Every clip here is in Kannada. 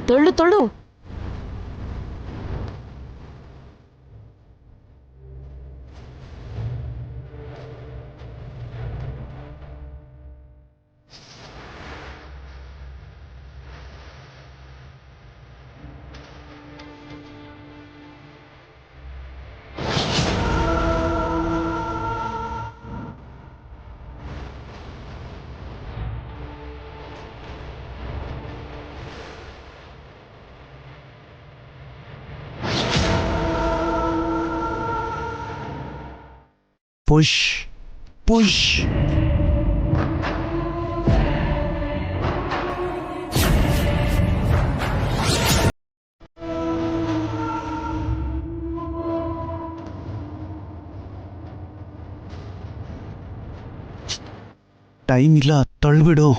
ತೊಳ್ಳು ತೊಳ್ಳು. Push, push. ಟೈಮ್ ಇಲ್ಲ, ತಳ್ಬಿಡು.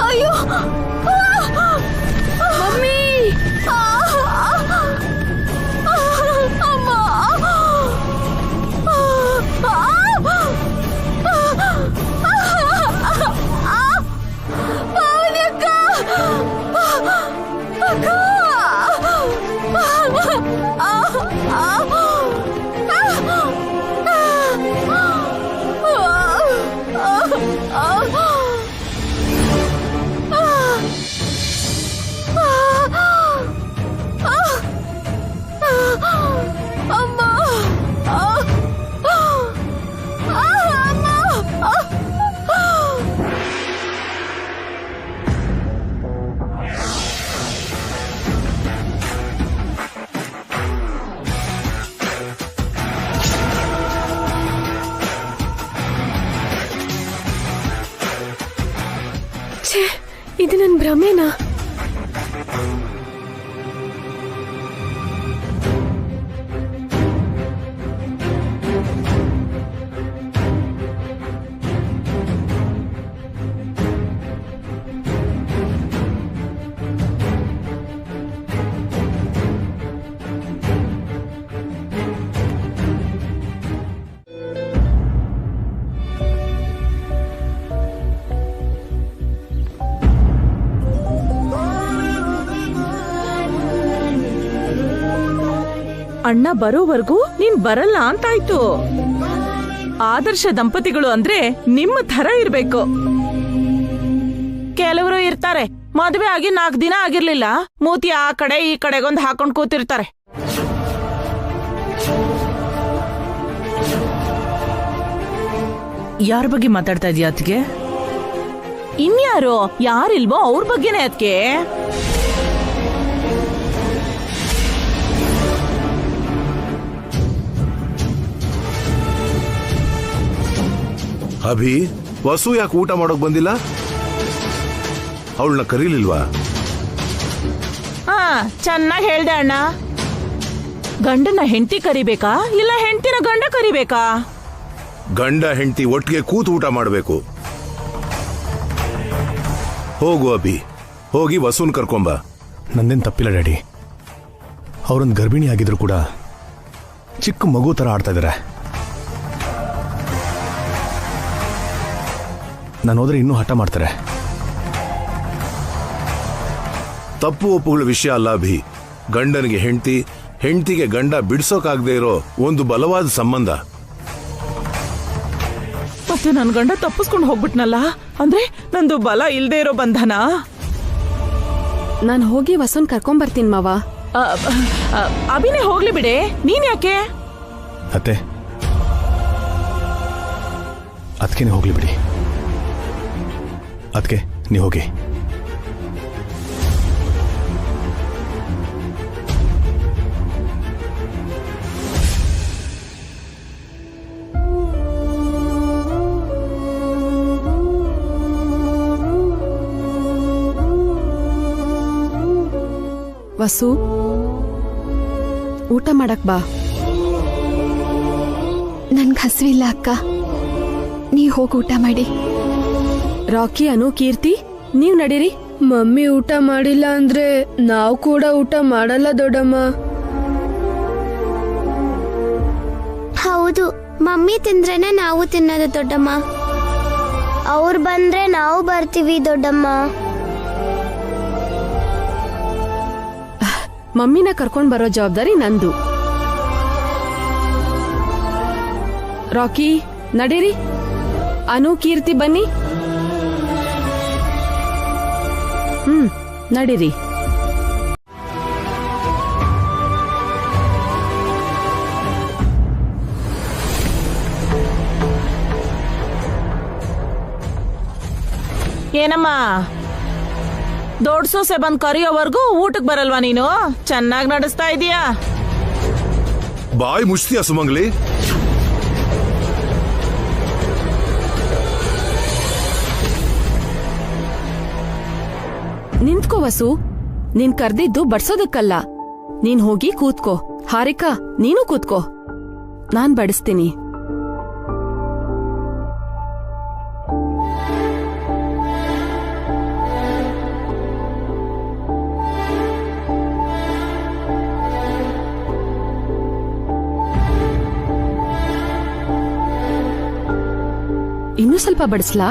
ಅಯ್ಯೋ ಮಮ್ಮಿ, ಅಮ್ಮ, ಪಾವನಿ ಅಕ್ಕ, ಅಕ್ಕ. ಇದು ನನ್ನ ಭ್ರಮೆನಾ? ಅಣ್ಣ ಬರೋವರೆಗೂ ನೀನ್ ಬರಲ್ಲ ಅಂತಾಯ್ತು. ಆದರ್ಶ ದಂಪತಿಗಳು ಅಂದ್ರೆ ನಿಮ್ಮ ಥರ ಇರ್ಬೇಕು. ಕೆಲವರು ಇರ್ತಾರೆ, ಮದುವೆ ಆಗಿ 4 ದಿನ ಆಗಿರ್ಲಿಲ್ಲ, ಮೂತಿ ಆ ಕಡೆ ಈ ಕಡೆಗೊಂದು ಹಾಕೊಂಡ್ ಕೂತಿರ್ತಾರೆ. ಯಾರ ಬಗ್ಗೆ ಮಾತಾಡ್ತಾ ಇದೀಯ ಅತ್ಗೆ? ಇನ್ಯಾರು ಯಾರಿಲ್ವೋ ಅವ್ರ ಬಗ್ಗೆನೇ ಅದಕ್ಕೆ. ಅಭಿ, ವಸು ಯಾಕೆ ಊಟ ಮಾಡೋಕ್ ಬಂದಿಲ್ಲ? ಅವಳನ್ನ ಕರೀಲಿಲ್ವಾ? ಚೆನ್ನಾಗಿ ಹೇಳ್ದೆ ಅಣ್ಣ. ಗಂಡನ ಹೆಂಡತಿ ಕರಿಬೇಕಾ ಇಲ್ಲ ಹೆಂಡತಿನ ಗಂಡ ಕರಿಬೇಕಾ? ಗಂಡ ಹೆಂಡತಿ ಒಟ್ಟಿಗೆ ಕೂತು ಊಟ ಮಾಡಬೇಕು. ಹೋಗು ಅಭಿ, ಹೋಗಿ ವಸುನ್ ಕರ್ಕೊಂಬ. ನಂದೇನು ತಪ್ಪಿಲ್ಲ ಡ್ಯಾಡಿ. ಅವರೊಂದು ಗರ್ಭಿಣಿ ಆಗಿದ್ರು ಕೂಡ ಚಿಕ್ಕ ಮಗು ಥರ ಆಡ್ತಾ ಇದ್ದಾರೆ. ನಾನು ಹೋದ್ರೆ ಇನ್ನೂ ಹಠ ಮಾಡ್ತಾರೆ. ತಪ್ಪು ಒಪ್ಪುಗಳ ವಿಷಯ ಅಲ್ಲ ಅಭಿ. ಗಂಡನಿಗೆ ಹೆಂಡತಿ, ಹೆಂಡತಿಗೆ ಗಂಡ ಬಿಡ್ಸೋಕಾಗದೆ ಇರೋ ಒಂದು ಬಲವಾದ ಸಂಬಂಧ. ಮತ್ತೆ ನನ್ ಗಂಡ ತಪ್ಪಿಸ್ಕೊಂಡು ಹೋಗ್ಬಿಟ್ನಲ್ಲ, ಅಂದ್ರೆ ನಂದು ಬಲ ಇಲ್ದೇ ಇರೋ ಬಂಧನ. ನಾನು ಹೋಗಿ ವಸುನ್ ಕರ್ಕೊಂಡ್ ಬರ್ತೀನಿ ಮಾವ. ಅಭಿನೇ ಹೋಗ್ಲಿ ಬಿಡೆ, ನೀನ್ ಯಾಕೆ? ಅತ್ತೆ, ಅದಕ್ಕೇನೆ ಹೋಗ್ಲಿ ಬಿಡಿ. ಅದಕ್ಕೆ ನೀವು ಹೋಗಿ. ವಸು ಊಟ ಮಾಡಕ್ ಬಾ. ನನ್ಗೆ ಹಸಿವಿಲ್ಲ ಅಕ್ಕ, ನೀ ಹೋಗಿ ಊಟ ಮಾಡಿ. ರಾಕಿ, ಅನು, ಕೀರ್ತಿ ನೀವ್ ನಡೀರಿ. ಮಮ್ಮಿ ಊಟ ಮಾಡಿಲ್ಲ ಅಂದ್ರೆ ನಾವು ಕೂಡ ಊಟ ಮಾಡಲ್ಲ ದೊಡ್ಡಮ್ಮ. ಹೌದು, ಮಮ್ಮಿ ತಿಂದ್ರೇನೆ ನಾವು ತಿನ್ನೋದು ದೊಡ್ಡಮ್ಮ. ಅವ್ರು ಬಂದ್ರೆ ನಾವು ಬರ್ತೀವಿ ದೊಡ್ಡಮ್ಮ. ಮಮ್ಮಿನ ಕರ್ಕೊಂಡ್ ಬರೋ ಜವಾಬ್ದಾರಿ ನಂದು. ರಾಕಿ ನಡೀರಿ. ಅನು, ಕೀರ್ತಿ ಬನ್ನಿ. ನಡೀರಿ. ಏನಮ್ಮ, ದೊಡ್ಡ ಸೊಸೆ ಬಂದ್ ಕರಿಯೋವರೆಗೂ ಊಟಕ್ ಬರಲ್ವಾ ನೀನು? ಚೆನ್ನಾಗಿ ನಡೆಸ್ತಾ ಇದೀಯಾ? ಬಾಯ್ ಮುಚ್ತೀಯ ಸುಮಂಗ್ಲಿ? ನಿಂತ್ಕೋ ವಸು, ನೀನ್ ಕರ್ದಿದ್ದು ಬಡ್ಸೋದಕ್ಕಲ್ಲ. ನೀನ್ ಹೋಗಿ ಕೂತ್ಕೋ. ಹಾರಿಕಾ, ನೀನು ಕೂತ್ಕೋ, ನಾನ್ ಬಡಿಸ್ತೀನಿ. ಇನ್ನೂ ಸ್ವಲ್ಪ ಬಡಿಸ್ಲಾ?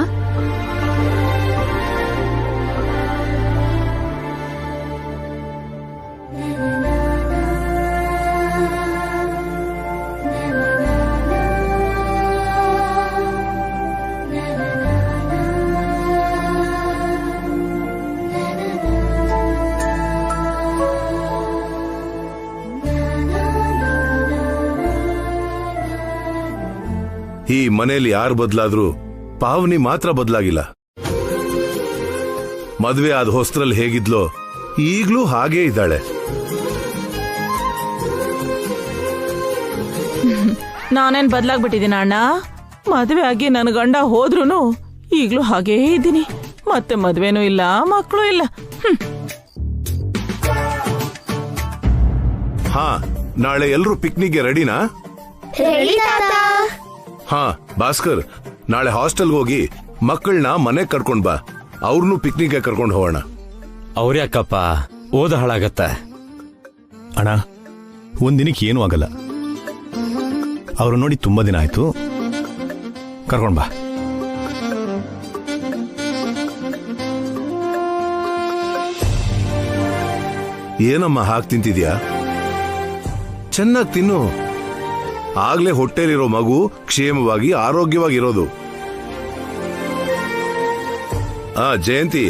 ಈ ಮನೆಯಲ್ಲಿ ಯಾರು ಬದಲಾದ್ರೂ ಪಾವನಿ ಮಾತ್ರ ಬದಲಾಗಿಲ್ಲ. ಮದ್ವೆ ಆದ ಹೊಸ್ತ್ರಲ್ಲಿ ಹೇಗಿದ್ಲೋ ಈಗ್ಲೂ ಹಾಗೇ ಇದ್ದಾಳೆ. ನಾನೇನ್ ಬದ್ಲಾಗ್ಬಿಟ್ಟಿದೀನ ಅಣ್ಣ? ಮದ್ವೆ ಆಗಿ ನನ್ ಗಂಡ ಹೋದ್ರುನು ಈಗ್ಲೂ ಹಾಗೇ ಇದ್ದೀನಿ. ಮತ್ತೆ ಮದ್ವೆನೂ ಇಲ್ಲ, ಮಕ್ಕಳು ಇಲ್ಲ. ಹಾ, ನಾಳೆ ಎಲ್ರೂ ಪಿಕ್ನಿಕ್ಗೆ ರೆಡಿನಾ? ಹಾ ಭಾಸ್ಕರ್, ನಾಳೆ ಹಾಸ್ಟೆಲ್ಗೆ ಹೋಗಿ ಮಕ್ಕಳನ್ನ ಮನೆಗ್ ಕರ್ಕೊಂಡ್ ಬಾ. ಅವ್ರನ್ನೂ ಪಿಕ್ನಿಕ್ಗೆ ಕರ್ಕೊಂಡು ಹೋಗೋಣ. ಅವ್ರ್ಯಾಕಪ್ಪ, ಓದ ಹಾಳಾಗತ್ತ. ಅಣ್ಣ, ಒಂದಿನಕ್ಕೆ ಏನೂ ಆಗಲ್ಲ. ಅವ್ರು ನೋಡಿ ತುಂಬಾ ದಿನ ಆಯ್ತು, ಕರ್ಕೊಂಡ್ ಬಾ. ಏನಮ್ಮ ಹಾಕ್ ತಿಂತಿದ್ಯಾ? ಚೆನ್ನಾಗಿ ತಿನ್ನು. ಆಗ್ಲೇ ಹೊಟ್ಟೆಲಿರೋ ಮಗು ಕ್ಷೇಮವಾಗಿ ಆರೋಗ್ಯವಾಗಿರೋದು. ಜಯಂತಿ,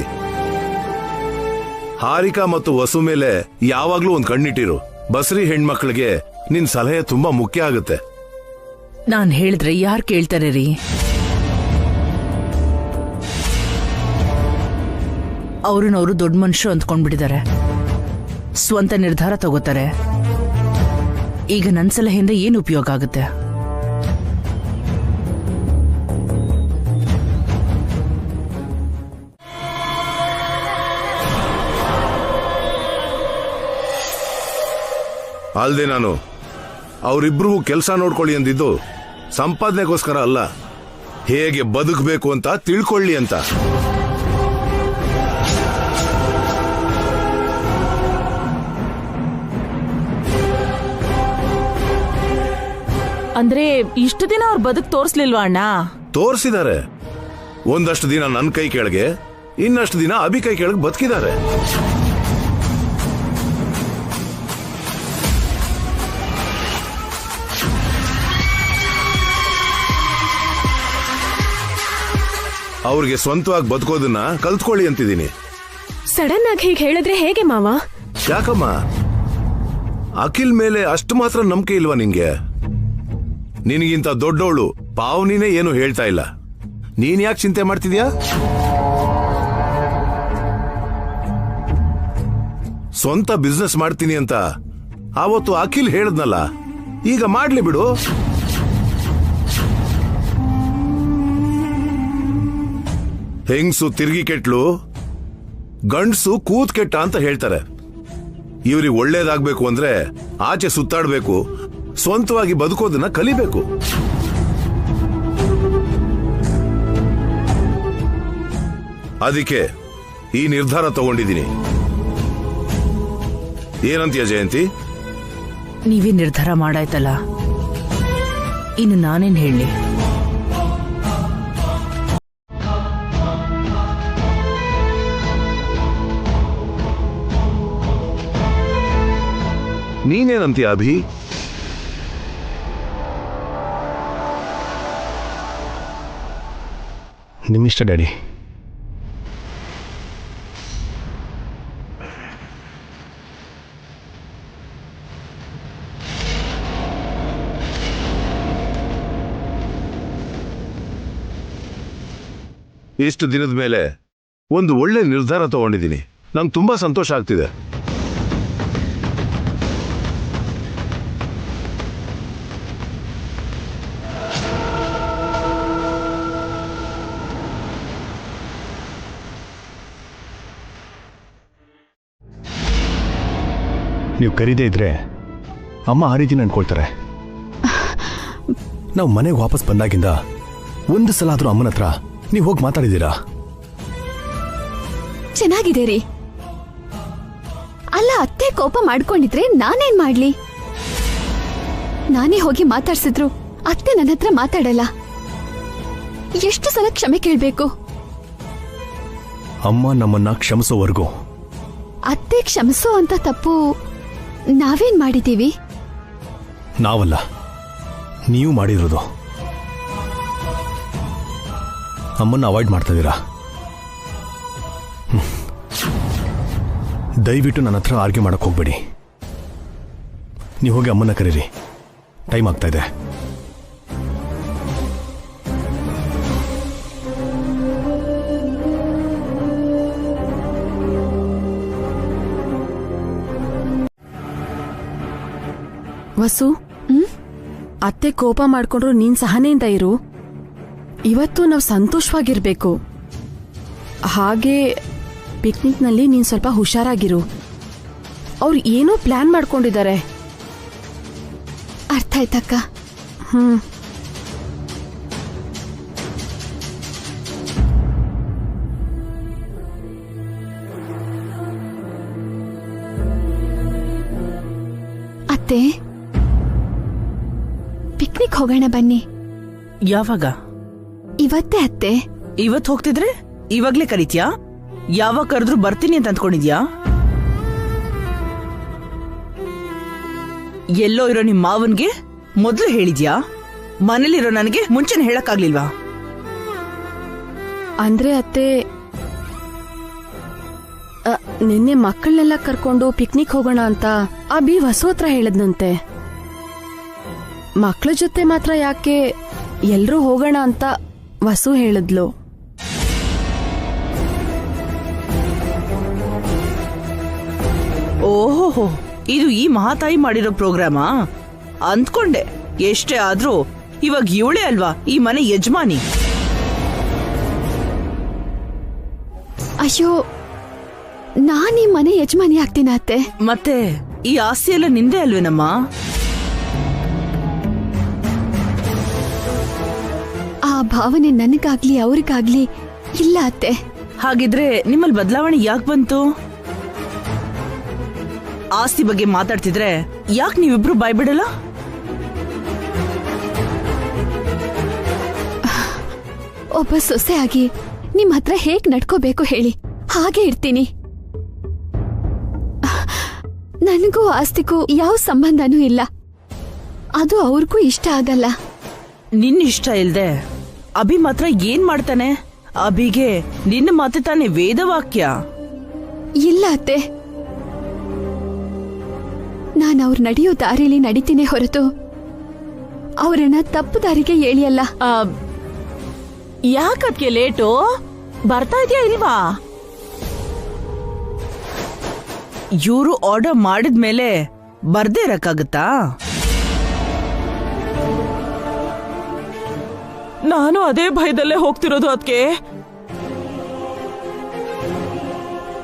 ಹಾರಿಕಾ ಮತ್ತು ವಸು ಮೇಲೆ ಯಾವಾಗ್ಲೂ ಒಂದ್ ಕಣ್ಣಿಟ್ಟಿರು. ಬಸ್ರಿ ಹೆಣ್ಮಕ್ಳಿಗೆ ನಿನ್ ಸಲಹೆ ತುಂಬಾ ಮುಖ್ಯ ಆಗುತ್ತೆ. ನಾನ್ ಹೇಳಿದ್ರೆ ಯಾರ್ ಕೇಳ್ತಾರೆ ರೀ? ಅವ್ರನ್ನವರು ದೊಡ್ಡ ಮನುಷ್ಯರು ಅಂದ್ಕೊಂಡ್ಬಿಟ್ಟಿದ್ದಾರೆ, ಸ್ವಂತ ನಿರ್ಧಾರ ತಗೋತಾರೆ. ಈಗ ನನ್ ಸಲಹೆಯಿಂದ ಏನು ಉಪಯೋಗ ಆಗುತ್ತೆ? ಅಲ್ದೆ ನಾನು ಅವರಿಬ್ರಿಗೂ ಕೆಲಸ ನೋಡ್ಕೊಳ್ಳಿ ಅಂದಿದ್ದು ಸಂಪಾದನೆಗೋಸ್ಕರ ಅಲ್ಲ, ಹೇಗೆ ಬದುಕಬೇಕು ಅಂತ ತಿಳ್ಕೊಳ್ಳಿ ಅಂತ. ಅಂದ್ರೆ ಇಷ್ಟು ದಿನ ಅವ್ರ ಬದುಕ್ ತೋರ್ಸ್ಲಿಲ್ವಾ ಅಣ್ಣ? ತೋರಿಸಿದ್ದಾರೆ. ಒಂದಷ್ಟು ದಿನ ನನ್ನ ಕೈ ಕೆಳಗೆ, ಇನ್ನಷ್ಟು ದಿನ ಅಭಿ ಕೈ ಕೆಳಗೆ ಬದುಕಿದ್ದಾರೆ. ಅವ್ರಿಗೆ ಸ್ವಂತವಾಗಿ ಬದುಕೋದನ್ನ ಕಲ್ತ್ಕೊಳ್ಳಿ ಅಂತಿದ್ದೀನಿ. ಸಡನ್ ಆಗಿ ಹೀಗೆ ಹೇಳಿದ್ರೆ ಹೇಗೆ ಮಾವ? ಯಾಕಮ್ಮ, ಅಖಿಲ್ ಮೇಲೆ ಅಷ್ಟು ಮಾತ್ರ ನಂಬಿಕೆ ಇಲ್ವಾ ನಿನ್ಗೆ? ನಿನಗಿಂತ ದೊಡ್ಡವಳು ಪಾವನಿನೇ ಏನು ಹೇಳ್ತಾ ಇಲ್ಲ, ನೀನ್ ಯಾಕೆ ಚಿಂತೆ ಮಾಡ್ತಿದ್ಯಾ? ಸ್ವಂತ ಬಿಸ್ನೆಸ್ ಮಾಡ್ತೀನಿ ಅಂತ ಆವತ್ತು ಅಖಿಲ್ ಹೇಳದ್ನಲ್ಲ, ಈಗ ಮಾಡ್ಲಿ ಬಿಡು. ಹೆಂಗ್ಸು ತಿರ್ಗಿ ಕೆಟ್ಲು, ಗಂಡ್ಸು ಕೂತ್ ಕೆಟ್ಟ ಅಂತ ಹೇಳ್ತಾರೆ. ಇವ್ರಿಗೆ ಒಳ್ಳೇದಾಗ್ಬೇಕು ಅಂದ್ರೆ ಆಚೆ ಸುತ್ತಾಡ್ಬೇಕು, ಸ್ವಂತವಾಗಿ ಬದುಕೋದನ್ನ ಕಲಿಬೇಕು. ಅದಕ್ಕೆ ಈ ನಿರ್ಧಾರ ತಗೊಂಡಿದ್ದೀನಿ. ಏನಂತೀಯ ಜಯಂತಿ? ನೀವೇ ನಿರ್ಧಾರ ಮಾಡಾಯ್ತಲ್ಲ, ಇನ್ನು ನಾನೇನ್ ಹೇಳಿ? ನೀನೇನಂತೀಯ ಅಭಿ? ನಿಮ್ಮಿಷ್ಟ ಡ್ಯಾಡಿ. ಇಷ್ಟು ದಿನದ ಮೇಲೆ ಒಂದು ಒಳ್ಳೆ ನಿರ್ಧಾರ ತಗೊಂಡಿದ್ದೀನಿ. ನಂಗೆ ತುಂಬಾ ಸಂತೋಷ ಆಗ್ತಿದೆ. ನೀವು ಕರೀದೇ ಇದ್ರೆ ಅಮ್ಮ ಆ ರೀತಿನ ಅನ್ಕೊಳ್ತಾರೆ. ನಾವು ಮನೆಗೆ ವಾಪಸ್ ಬಂದಾಗಿಂದ ಒಂದು ಸಲ ಆದ್ರೂ ಅಮ್ಮನ ಹತ್ರ ನೀವು ಹೋಗಿ ಮಾತಾಡಿದ್ದೀರಾ? ಚೆನ್ನಾಗಿದೆ ರೀ. ಅಲ್ಲ, ಅತ್ತೆ ಕೋಪ ಮಾಡ್ಕೊಂಡಿದ್ರೆ ನಾನೇನ್ ಮಾಡ್ಲಿ? ನಾನೇ ಹೋಗಿ ಮಾತಾಡ್ಸಿದ್ರು ಅತ್ತೆ ನನ್ನ ಹತ್ರ ಮಾತಾಡಲ್ಲ. ಎಷ್ಟು ಸಲ ಕ್ಷಮೆ ಕೇಳ್ಬೇಕು? ಅಮ್ಮ ನಮ್ಮನ್ನ ಕ್ಷಮಿಸೋವರೆಗೂ. ಅತ್ತೆ ಕ್ಷಮಿಸೋ ಅಂತ ತಪ್ಪು ನಾವೇನ್ ಮಾಡಿದೀವಿ? ನಾವಲ್ಲ, ನೀವು ಮಾಡಿರೋದು. ಅಮ್ಮನ್ನ ಅವಾಯ್ಡ್ ಮಾಡ್ತಾ ಇದ್ದೀರಾ. ದಯವಿಟ್ಟು ನನ್ನ ಹತ್ರ ಆರ್ಗ್ಯೂ ಮಾಡಕ್ ಹೋಗ್ಬೇಡಿ. ನೀವು ಹೋಗಿ ಅಮ್ಮನ್ನ ಕರೀರಿ, ಟೈಮ್ ಆಗ್ತಾ ಇದೆ. ವಸು, ಅತ್ತೆ ಕೋಪ ಮಾಡ್ಕೊಂಡ್ರು ನೀನ್ ಸಹನೆಯಿಂದ ಇರು. ಇವತ್ತು ನಾವು ಸಂತೋಷವಾಗಿರ್ಬೇಕು. ಹಾಗೆ ಪಿಕ್ನಿಕ್ನಲ್ಲಿ ನೀನ್ ಸ್ವಲ್ಪ ಹುಷಾರಾಗಿರು. ಅವ್ರು ಏನೋ ಪ್ಲಾನ್ ಮಾಡ್ಕೊಂಡಿದ್ದಾರೆ. ಅರ್ಥ ಆಯ್ತಕ್ಕ. ಅತ್ತೆ, ಪಿಕ್ನಿಕ್ ಹೋಗೋಣ ಬನ್ನಿ. ಯಾವಾಗ? ಇವತ್ತೇ ಅತ್ತೆ. ಇವತ್ತು ಹೋಗ್ತಿದ್ರೆ ಇವಾಗ್ಲೇ ಕರೀತ್ಯಾ? ಯಾವಾಗ ಕರೆದ್ರು ಬರ್ತೀನಿ ಅಂತ ಅಂದ್ಕೊಂಡಿದ್ಯಾ? ಎಲ್ಲೋ ಇರೋ ನಿಮ್ ಮಾವನ್ಗೆ ಮೊದ್ಲು ಹೇಳಿದ್ಯಾ? ಮನೇಲಿರೋ ನನಗೆ ಮುಂಚೆನೆ ಹೇಳಕ್ಕಾಗ್ಲಿಲ್ವಾ? ಅಂದ್ರೆ ಅತ್ತೆ, ನಿನ್ನೆ ಮಕ್ಕಳನ್ನೆಲ್ಲ ಕರ್ಕೊಂಡು ಪಿಕ್ನಿಕ್ ಹೋಗೋಣ ಅಂತ ಅಭಿ ವಸು ಹತ್ರ ಹೇಳದ್ನಂತೆ. ಮಕ್ಕಳ ಜೊತೆ ಮಾತ್ರ ಯಾಕೆ, ಎಲ್ರೂ ಹೋಗೋಣ ಅಂತ ವಸು ಹೇಳಿದ್ಲು. ಓಹೋ, ಇದು ಈ ಮಹಾತಾಯಿ ಮಾಡಿರೋ ಪ್ರೋಗ್ರಾಮಾ ಅಂದ್ಕೊಂಡೆ. ಎಷ್ಟೇ ಆದ್ರೂ ಇವಾಗ ಇವಳೇ ಅಲ್ವಾ ಈ ಮನೆ ಯಜಮಾನಿ. ಅಯ್ಯೋ, ನಾನ್ ಈ ಮನೆ ಯಜಮಾನಿ ಆಗ್ತೀನ ಅತ್ತೆ. ಮತ್ತೆ ಈ ಆಸ್ತಿ ಎಲ್ಲ ನಿಂದೆ ಅಲ್ವೇನಮ್ಮ? ಆ ಭಾವನೆ ನನಗಾಗ್ಲಿ ಅವ್ರಿಗಾಗ್ಲಿ ಇಲ್ಲ ಅತ್ತೆ. ಹಾಗಿದ್ರೆ ನಿಮ್ಮಲ್ಲಿ ಬದಲಾವಣೆ ಯಾಕೆ ಬಂತು? ಆಸ್ತಿ ಬಗ್ಗೆ ಮಾತಾಡ್ತಿದ್ರೆ ಯಾಕೆ ನೀವಿಬ್ರು ಬಾಯ್ಬಿಡಲ್ಲ? ಒಬ್ಬ ಸೊಸೆ ಆಗಿ ನಿಮ್ ಹತ್ರ ಹೇಗ್ ನಡ್ಕೋಬೇಕು ಹೇಳಿ, ಹಾಗೆ ಇರ್ತೀನಿ. ನನಗೂ ಆಸ್ತಿಗೂ ಯಾವ ಸಂಬಂಧನೂ ಇಲ್ಲ. ಅದು ಅವ್ರಿಗೂ ಇಷ್ಟ ಆಗಲ್ಲ. ನಿನ್ನ ಇಷ್ಟ ಇಲ್ದೆ ಅಭಿ ಮಾತ್ರ ಏನ್ ಮಾಡ್ತಾನೆ? ಅಭಿಗೆ ನಿನ್ನ ಮಾತೆ ತಾನೇ ವೇದವಾಕ್ಯ. ಇಲ್ಲ ಅತ್ತೆ, ನಾನು ಅವ್ರು ನಡೆಯೋ ದಾರಿಲಿ ನಡಿತೀನಿ ಹೊರತು ಅವರನ್ನ ತಪ್ಪು ದಾರಿಗೆ ಎಳಿಯಲ್ಲ. ಯಾಕದ್ಕೆ ಲೇಟು? ಬರ್ತಾ ಇದೆಯಾ ಇಲ್ವಾ? ಇವರು ಆರ್ಡರ್ ಮಾಡಿದ್ಮೇಲೆ ಬರ್ದೇ ಇರಕ್ಕಾಗತ್ತಾ? ನಾನು ಅದೇ ಭಯದಲ್ಲೇ ಹೋಗ್ತಿರೋದು. ಅದಕ್ಕೆ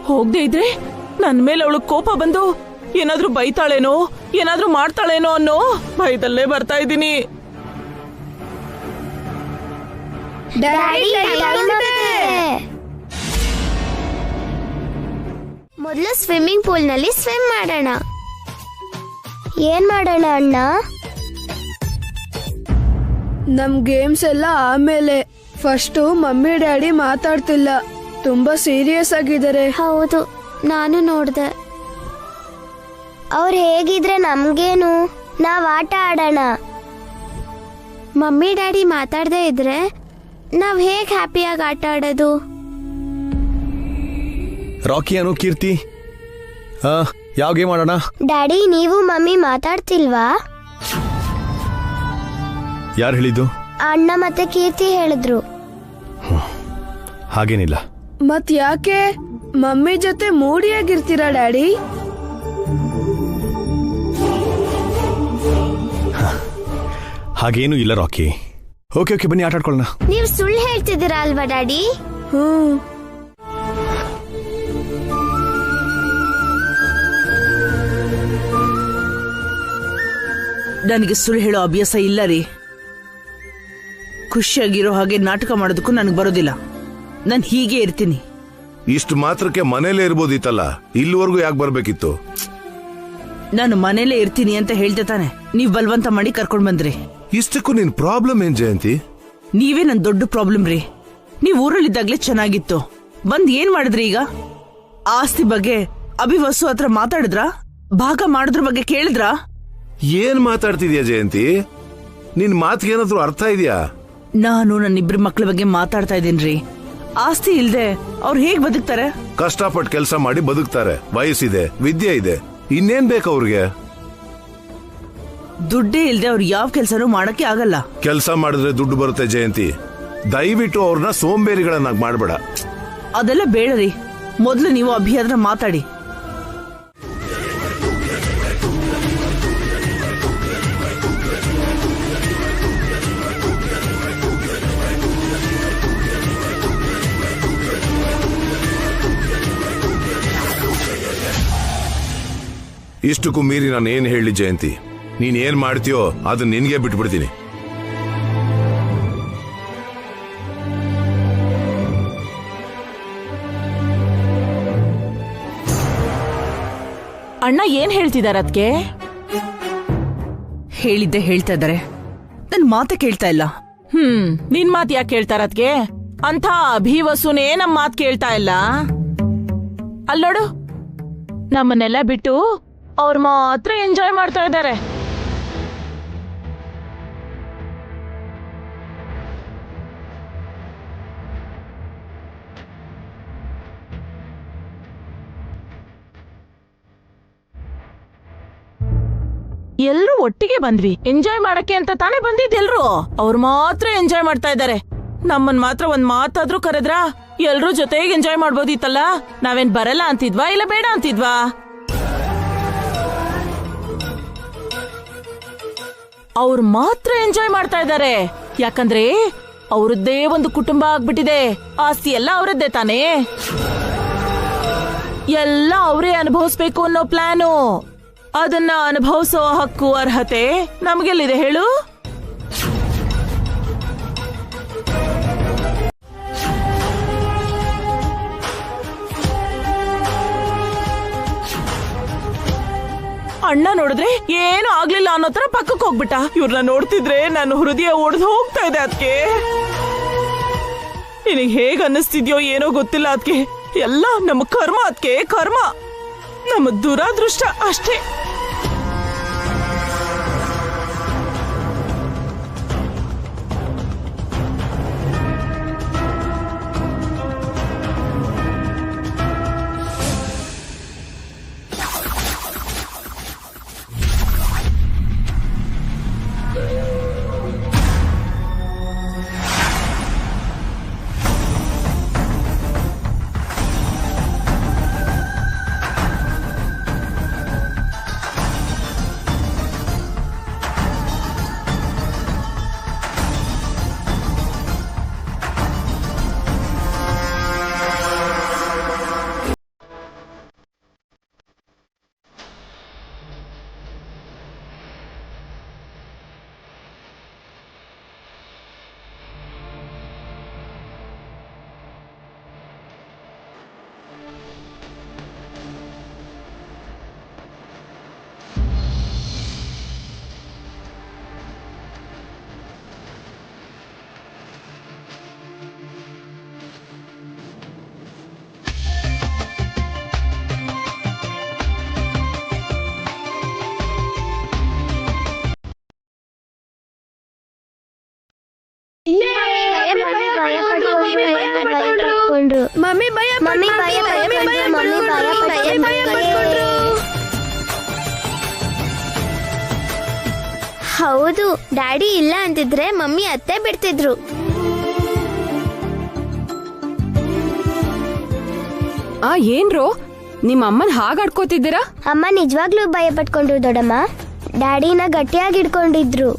ಹೋಗದೆ ಇದ್ರೆ ನನ್ ಮೇಲೆ ಅವಳು ಕೋಪ ಬಂದು ಏನಾದ್ರೂ ಬೈತಾಳೇನೋ ಏನಾದ್ರೂ ಮಾಡ್ತಾಳೇನೋ ಅನ್ನೋ ಭಯದಲ್ಲೇ ಬರ್ತಾ ಇದ್ದೀನಿ. ಮೊದಲು ಸ್ವಿಮ್ಮಿಂಗ್ ಪೂಲ್ ನಲ್ಲಿ ಸ್ವಿಮ್ ಮಾಡೋಣ. ಏನ್ ಮಾಡೋಣ ಅಣ್ಣ? ನಮ್ ಗೇಮ್ಸ್ ಎಲ್ಲ ಆಮೇಲೆ. ಫಸ್ಟ್ ಮಮ್ಮಿ ಡ್ಯಾಡಿ ಮಾತಾಡ್ತಿಲ್ಲ, ತುಂಬಾ ಸೀರಿಯಸ್ ಆಗಿದ್ದಾರೆ. ಹೌದು, ನಾನು ನೋಡ್ದೆ. ಅವ್ರು ಹೇಗಿದ್ರೆ ನಮ್ಗೇನು, ನಾವ್ ಆಟ ಆಡೋಣ. ಮಮ್ಮಿ ಡ್ಯಾಡಿ ಮಾತಾಡದೆ ಇದ್ರೆ ನಾವ್ ಹೇಗ್ ಹ್ಯಾಪಿಯಾಗಿ ಆಟ ಆಡೋದು? ರಾಕಿ ಅನು ಕೀರ್ತಿ, ಯಾವ ಗೇಮ್ ಆಡೋಣ? ಡ್ಯಾಡಿ, ನೀವು ಮಮ್ಮಿ ಮಾತಾಡ್ತಿಲ್ವಾ? ಯಾರು ಹೇಳಿದ್ದು? ಅಣ್ಣ ಮತ್ತೆ ಕೀರ್ತಿ ಹೇಳಿದ್ರು. ಹಾಗೇನಿಲ್ಲ. ಮತ್ ಯಾಕೆ ಮಮ್ಮಿ ಜೊತೆ ಮೂಡಿಯಾಗಿರ್ತೀರಾ ಡ್ಯಾಡಿ? ಹಾಗೇನೂ ಇಲ್ಲ ರಾಕಿ. ಓಕೆ ಓಕೆ, ಬನ್ನಿ ಆಟ ಆಡ್ಕೊಳ್ಳೋಣ. ನೀವು ಸುಳ್ಳು ಹೇಳ್ತಿದ್ದೀರಾ ಅಲ್ವಾ ಡ್ಯಾಡಿ? ನನಗೆ ಸುಳ್ಳು ಹೇಳೋ ಅಭ್ಯಾಸ ಇಲ್ಲ ರೀ. ಖುಷಿಯಾಗಿರೋ ಹಾಗೆ ನಾಟಕ ಮಾಡೋದಕ್ಕೂ ನನಗೆ ಬರೋದಿಲ್ಲ. ನಾನು ಹೀಗೆ ಇರ್ತೀನಿ. ಇಷ್ಟು ಮಾತ್ರಕ್ಕೆ ಮನೇಲೇ ಇರ್ಬೋದಿತ್ತಲ್ಲ, ಇಲ್ಲಿವರೆಗೂ ಯಾಕೆ ಬರ್ಬೇಕಿತ್ತು? ನಾನು ಮನೇಲೇ ಇರ್ತೀನಿ ಅಂತ ಹೇಳ್ದೆ ತಾನೆ, ನೀವ್ ಬಲವಂತ ಮಾಡಿ ಕರ್ಕೊಂಡ್ ಬಂದ್ರಿ. ಇಷ್ಟಕ್ಕೂ ನಿನ್ ಪ್ರಾಬ್ಲಮ್ ಏನ್ ಜಯಂತಿ? ನೀವೇ ನನ್ ದೊಡ್ಡ ಪ್ರಾಬ್ಲಮ್ ರೀ. ನೀವ್ ಊರಲ್ಲಿದ್ದಾಗ್ಲೇ ಚೆನ್ನಾಗಿತ್ತು, ಬಂದ್ ಏನ್ ಮಾಡಿದ್ರಿ ಈಗ? ಆಸ್ತಿ ಬಗ್ಗೆ ಅಭಿವಸು ಹತ್ರ ಮಾತಾಡಿದ್ರಾ? ಭಾಗ ಮಾಡೋದ್ರ ಬಗ್ಗೆ ಕೇಳಿದ್ರಾ? ಏನ್ ಮಾತಾಡ್ತಿದ್ಯಾ ಜಯಂತಿ? ನಿನ್ ಮಾತಿಗೇನಾದ್ರೂ ಅರ್ಥ ಇದೆಯಾ? ನಾನು ನನ್ನಿಬ್ರು ಮಕ್ಳ ಬಗ್ಗೆ ಮಾತಾಡ್ತಾ ಇದ್ದೀನ್ರಿ. ಆಸ್ತಿ ಇಲ್ದೆ ಅವ್ರು ಹೇಗ್ ಬದುಕ್ತಾರೆ? ಕಷ್ಟಪಟ್ಟು ಕೆಲಸ ಮಾಡಿ ಬದುಕ್ತಾರೆ. ವಯಸ್ಸಿದೆ, ವಿದ್ಯೆ ಇದೆ, ಇನ್ನೇನ್ ಬೇಕು ಅವ್ರಿಗೆ? ದುಡ್ಡೇ ಇಲ್ದೆ ಅವ್ರು ಯಾವ ಕೆಲ್ಸನೂ ಮಾಡಕ್ಕೆ ಆಗಲ್ಲ. ಕೆಲಸ ಮಾಡಿದ್ರೆ ದುಡ್ಡು ಬರುತ್ತೆ ಜಯಂತಿ. ದಯವಿಟ್ಟು ಅವ್ರನ್ನ ಸೋಂಬೇರಿಗಳನ್ನಾಗಿ ಮಾಡ್ಬೇಡ. ಅದೆಲ್ಲ ಬೇಡ ರೀ. ಮೊದ್ಲು ನೀವು ಅಭಿ ಹತ್ರ ಮಾತಾಡಿ. ಇಷ್ಟಕ್ಕೂ ಮೀರಿ ನಾನು ಏನ್ ಹೇಳಿ ಜಯಂತಿ, ನೀನ್ ಏನ್ ಮಾಡ್ತೀಯೋ ಅದನ್ನ ನಿನ್ಗೆ ಬಿಟ್ಬಿಡ್ತೀನಿ. ಅಣ್ಣ ಏನ್ ಹೇಳ್ತಿದಾರ ಅದ್ಕೆ? ಹೇಳಿದ್ದೆ ಹೇಳ್ತಾ ಇದಾರೆ, ನನ್ ಮಾತೆ ಕೇಳ್ತಾ ಇಲ್ಲ. ನಿನ್ ಮಾತ್ ಯಾಕೆ ಕೇಳ್ತಾರ ಅದ್ಕೆ? ಅಂತ ಅಭಿವಸುನೇ ನಮ್ ಮಾತ್ ಕೇಳ್ತಾ ಇಲ್ಲ. ಅಲ್ಲೋಡು, ನಮ್ಮನ್ನೆಲ್ಲ ಬಿಟ್ಟು ಅವ್ರ ಮಾತ್ರ ಎಂಜಾಯ್ ಮಾಡ್ತಾ ಇದ್ದಾರೆ. ಎಲ್ರು ಒಟ್ಟಿಗೆ ಬಂದ್ವಿ, ಎಂಜಾಯ್ ಮಾಡಕ್ಕೆ ಅಂತ ತಾನೇ ಬಂದಿದ್ದೆಲ್ರು. ಅವ್ರು ಮಾತ್ರ ಎಂಜಾಯ್ ಮಾಡ್ತಾ ಇದ್ದಾರೆ. ನಮ್ಮನ್ ಮಾತ್ರ ಒಂದ್ ಮಾತಾದ್ರೂ ಕರೆದ್ರಾ? ಎಲ್ರೂ ಜೊತೆಗೆ ಎಂಜಾಯ್ ಮಾಡ್ಬೋದಿತ್ತಲ್ಲ. ನಾವೇನ್ ಬರಲ್ಲ ಅಂತಿದ್ವಾ, ಇಲ್ಲ ಬೇಡ ಅಂತಿದ್ವಾ? ಅವ್ರು ಮಾತ್ರ ಎಂಜಾಯ್ ಮಾಡ್ತಾ ಇದ್ದಾರೆ. ಯಾಕಂದ್ರೆ ಅವ್ರದ್ದೇ ಒಂದು ಕುಟುಂಬ ಆಗ್ಬಿಟ್ಟಿದೆ. ಆಸ್ತಿ ಎಲ್ಲ ಅವರದ್ದೇ ತಾನೇ. ಎಲ್ಲ ಅವರೇ ಅನುಭವಿಸ್ಬೇಕು ಅನ್ನೋ ಪ್ಲಾನು. ಅದನ್ನ ಅನುಭವಿಸೋ ಹಕ್ಕು, ಅರ್ಹತೆ ನಮ್ಗೆಲ್ಲಿದೆ ಹೇಳು? ಅಣ್ಣ ನೋಡಿದ್ರೆ ಏನು ಆಗ್ಲಿಲ್ಲ ಅನ್ನೋ ತರ ಪಕ್ಕಕ್ಕೆ ಹೋಗ್ಬಿಟ್ಟ. ಇವ್ರನ್ನ ನೋಡ್ತಿದ್ರೆ ನನ್ನ ಹೃದಯ ಒಡೆದು ಹೋಗ್ತಾ ಇದೆ. ಅದಕ್ಕೆ ನಿನಗೆ ಹೇಗ್ ಅನ್ನಿಸ್ತಿದ್ಯೋ ಏನೋ ಗೊತ್ತಿಲ್ಲ. ಅದಕ್ಕೆ ಎಲ್ಲ ನಮ್ಮ ಕರ್ಮ, ಅದಕ್ಕೆ ಕರ್ಮ, ನಮ್ಮ ದುರಾದೃಷ್ಟ ಅಷ್ಟೇ. ಮಮ್ಮಿ ಭಯ ಹೌದು, ಡ್ಯಾಡಿ ಇಲ್ಲ ಅಂತಿದ್ರೆ ಮಮ್ಮಿ ಅತ್ತೆ ಬಿಡ್ತಿದ್ರು. ಏನ್ರೋ ನಿಮ್ಮ ಅಮ್ಮನ್ ಹಾಗಾಡ್ಕೋತಿದ್ದೀರಾ? ಅಮ್ಮ ನಿಜವಾಗ್ಲೂ ಭಯ ಪಟ್ಕೊಂಡ್ರು ದೊಡ್ಡಮ್ಮ. ಡ್ಯಾಡಿನ ಗಟ್ಟಿಯಾಗಿ ಇಟ್ಕೊಂಡಿದ್ರು.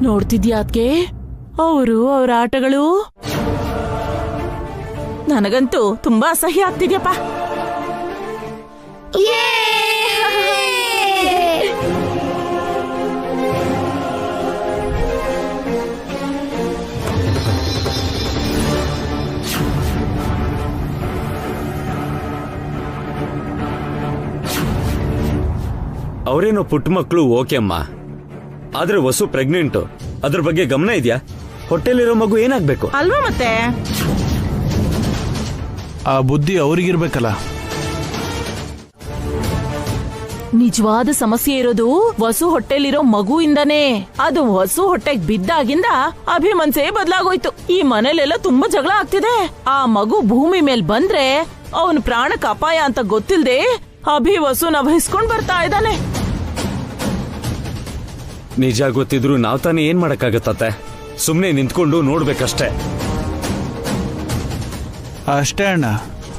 ನೋಡ್ತಿದ್ಯಾ ಅದ್ಕೆ ಅವ್ರ ಆಟಗಳು? ನನಗಂತೂ ತುಂಬಾ ಅಸಹ್ಯ ಆಗ್ತಿದ್ಯಪ್ಪ. ಅವರೇನೋ ಪುಟ್ಟ ಮಕ್ಕಳು ಓಕೆ ಅಮ್ಮ, ಆದ್ರೆ ವಸು ಪ್ರೆಗ್ನೆಂಟು. ಅದ್ರ ಬಗ್ಗೆ ಗಮನ ಇದೆಯಾ? ಹೊಟ್ಟೆಲಿರೋ ಮಗು ಏನಾಗ್ಬೇಕು ಅಲ್ವಾ? ಮತ್ತೆ ಆ ಬುದ್ಧಿ ಅವ್ರಿಗಿರ್ಬೇಕಲ್ಲ. ನಿಜವಾದ ಸಮಸ್ಯೆ ಇರೋದು ವಸು ಹೊಟ್ಟೆಲಿರೋ ಮಗುವಿಂದಾನೇ. ಅದು ವಸು ಹೊಟ್ಟೆಗ್ ಬಿದ್ದಾಗಿಂದ ಅಭಿಮನ್ಸೆ ಬದಲಾಗೋಯ್ತು. ಈ ಮನೇಲೆಲ್ಲ ತುಂಬಾ ಜಗಳ ಆಗ್ತಿದೆ. ಆ ಮಗು ಭೂಮಿ ಮೇಲ್ ಬಂದ್ರೆ ಅವನ್ ಪ್ರಾಣಕ್ಕೆ ಅಪಾಯ ಅಂತ ಗೊತ್ತಿಲ್ದೆ ಅಭಿ ವಸುನ ವಹಿಸ್ಕೊಂಡ್ ಬರ್ತಾ ಇದ್ದಾನೆ. ನಿಜ ಗೊತ್ತಿದ್ರು ನಾವ್ ತಾನೇ ಏನ್ ಮಾಡಕ್ಕಾಗತ್ತೆ? ಸುಮ್ನೆ ನಿಂತ್ಕೊಂಡು ನೋಡ್ಬೇಕಷ್ಟೇ. ಅಷ್ಟೇ ಅಣ್ಣ,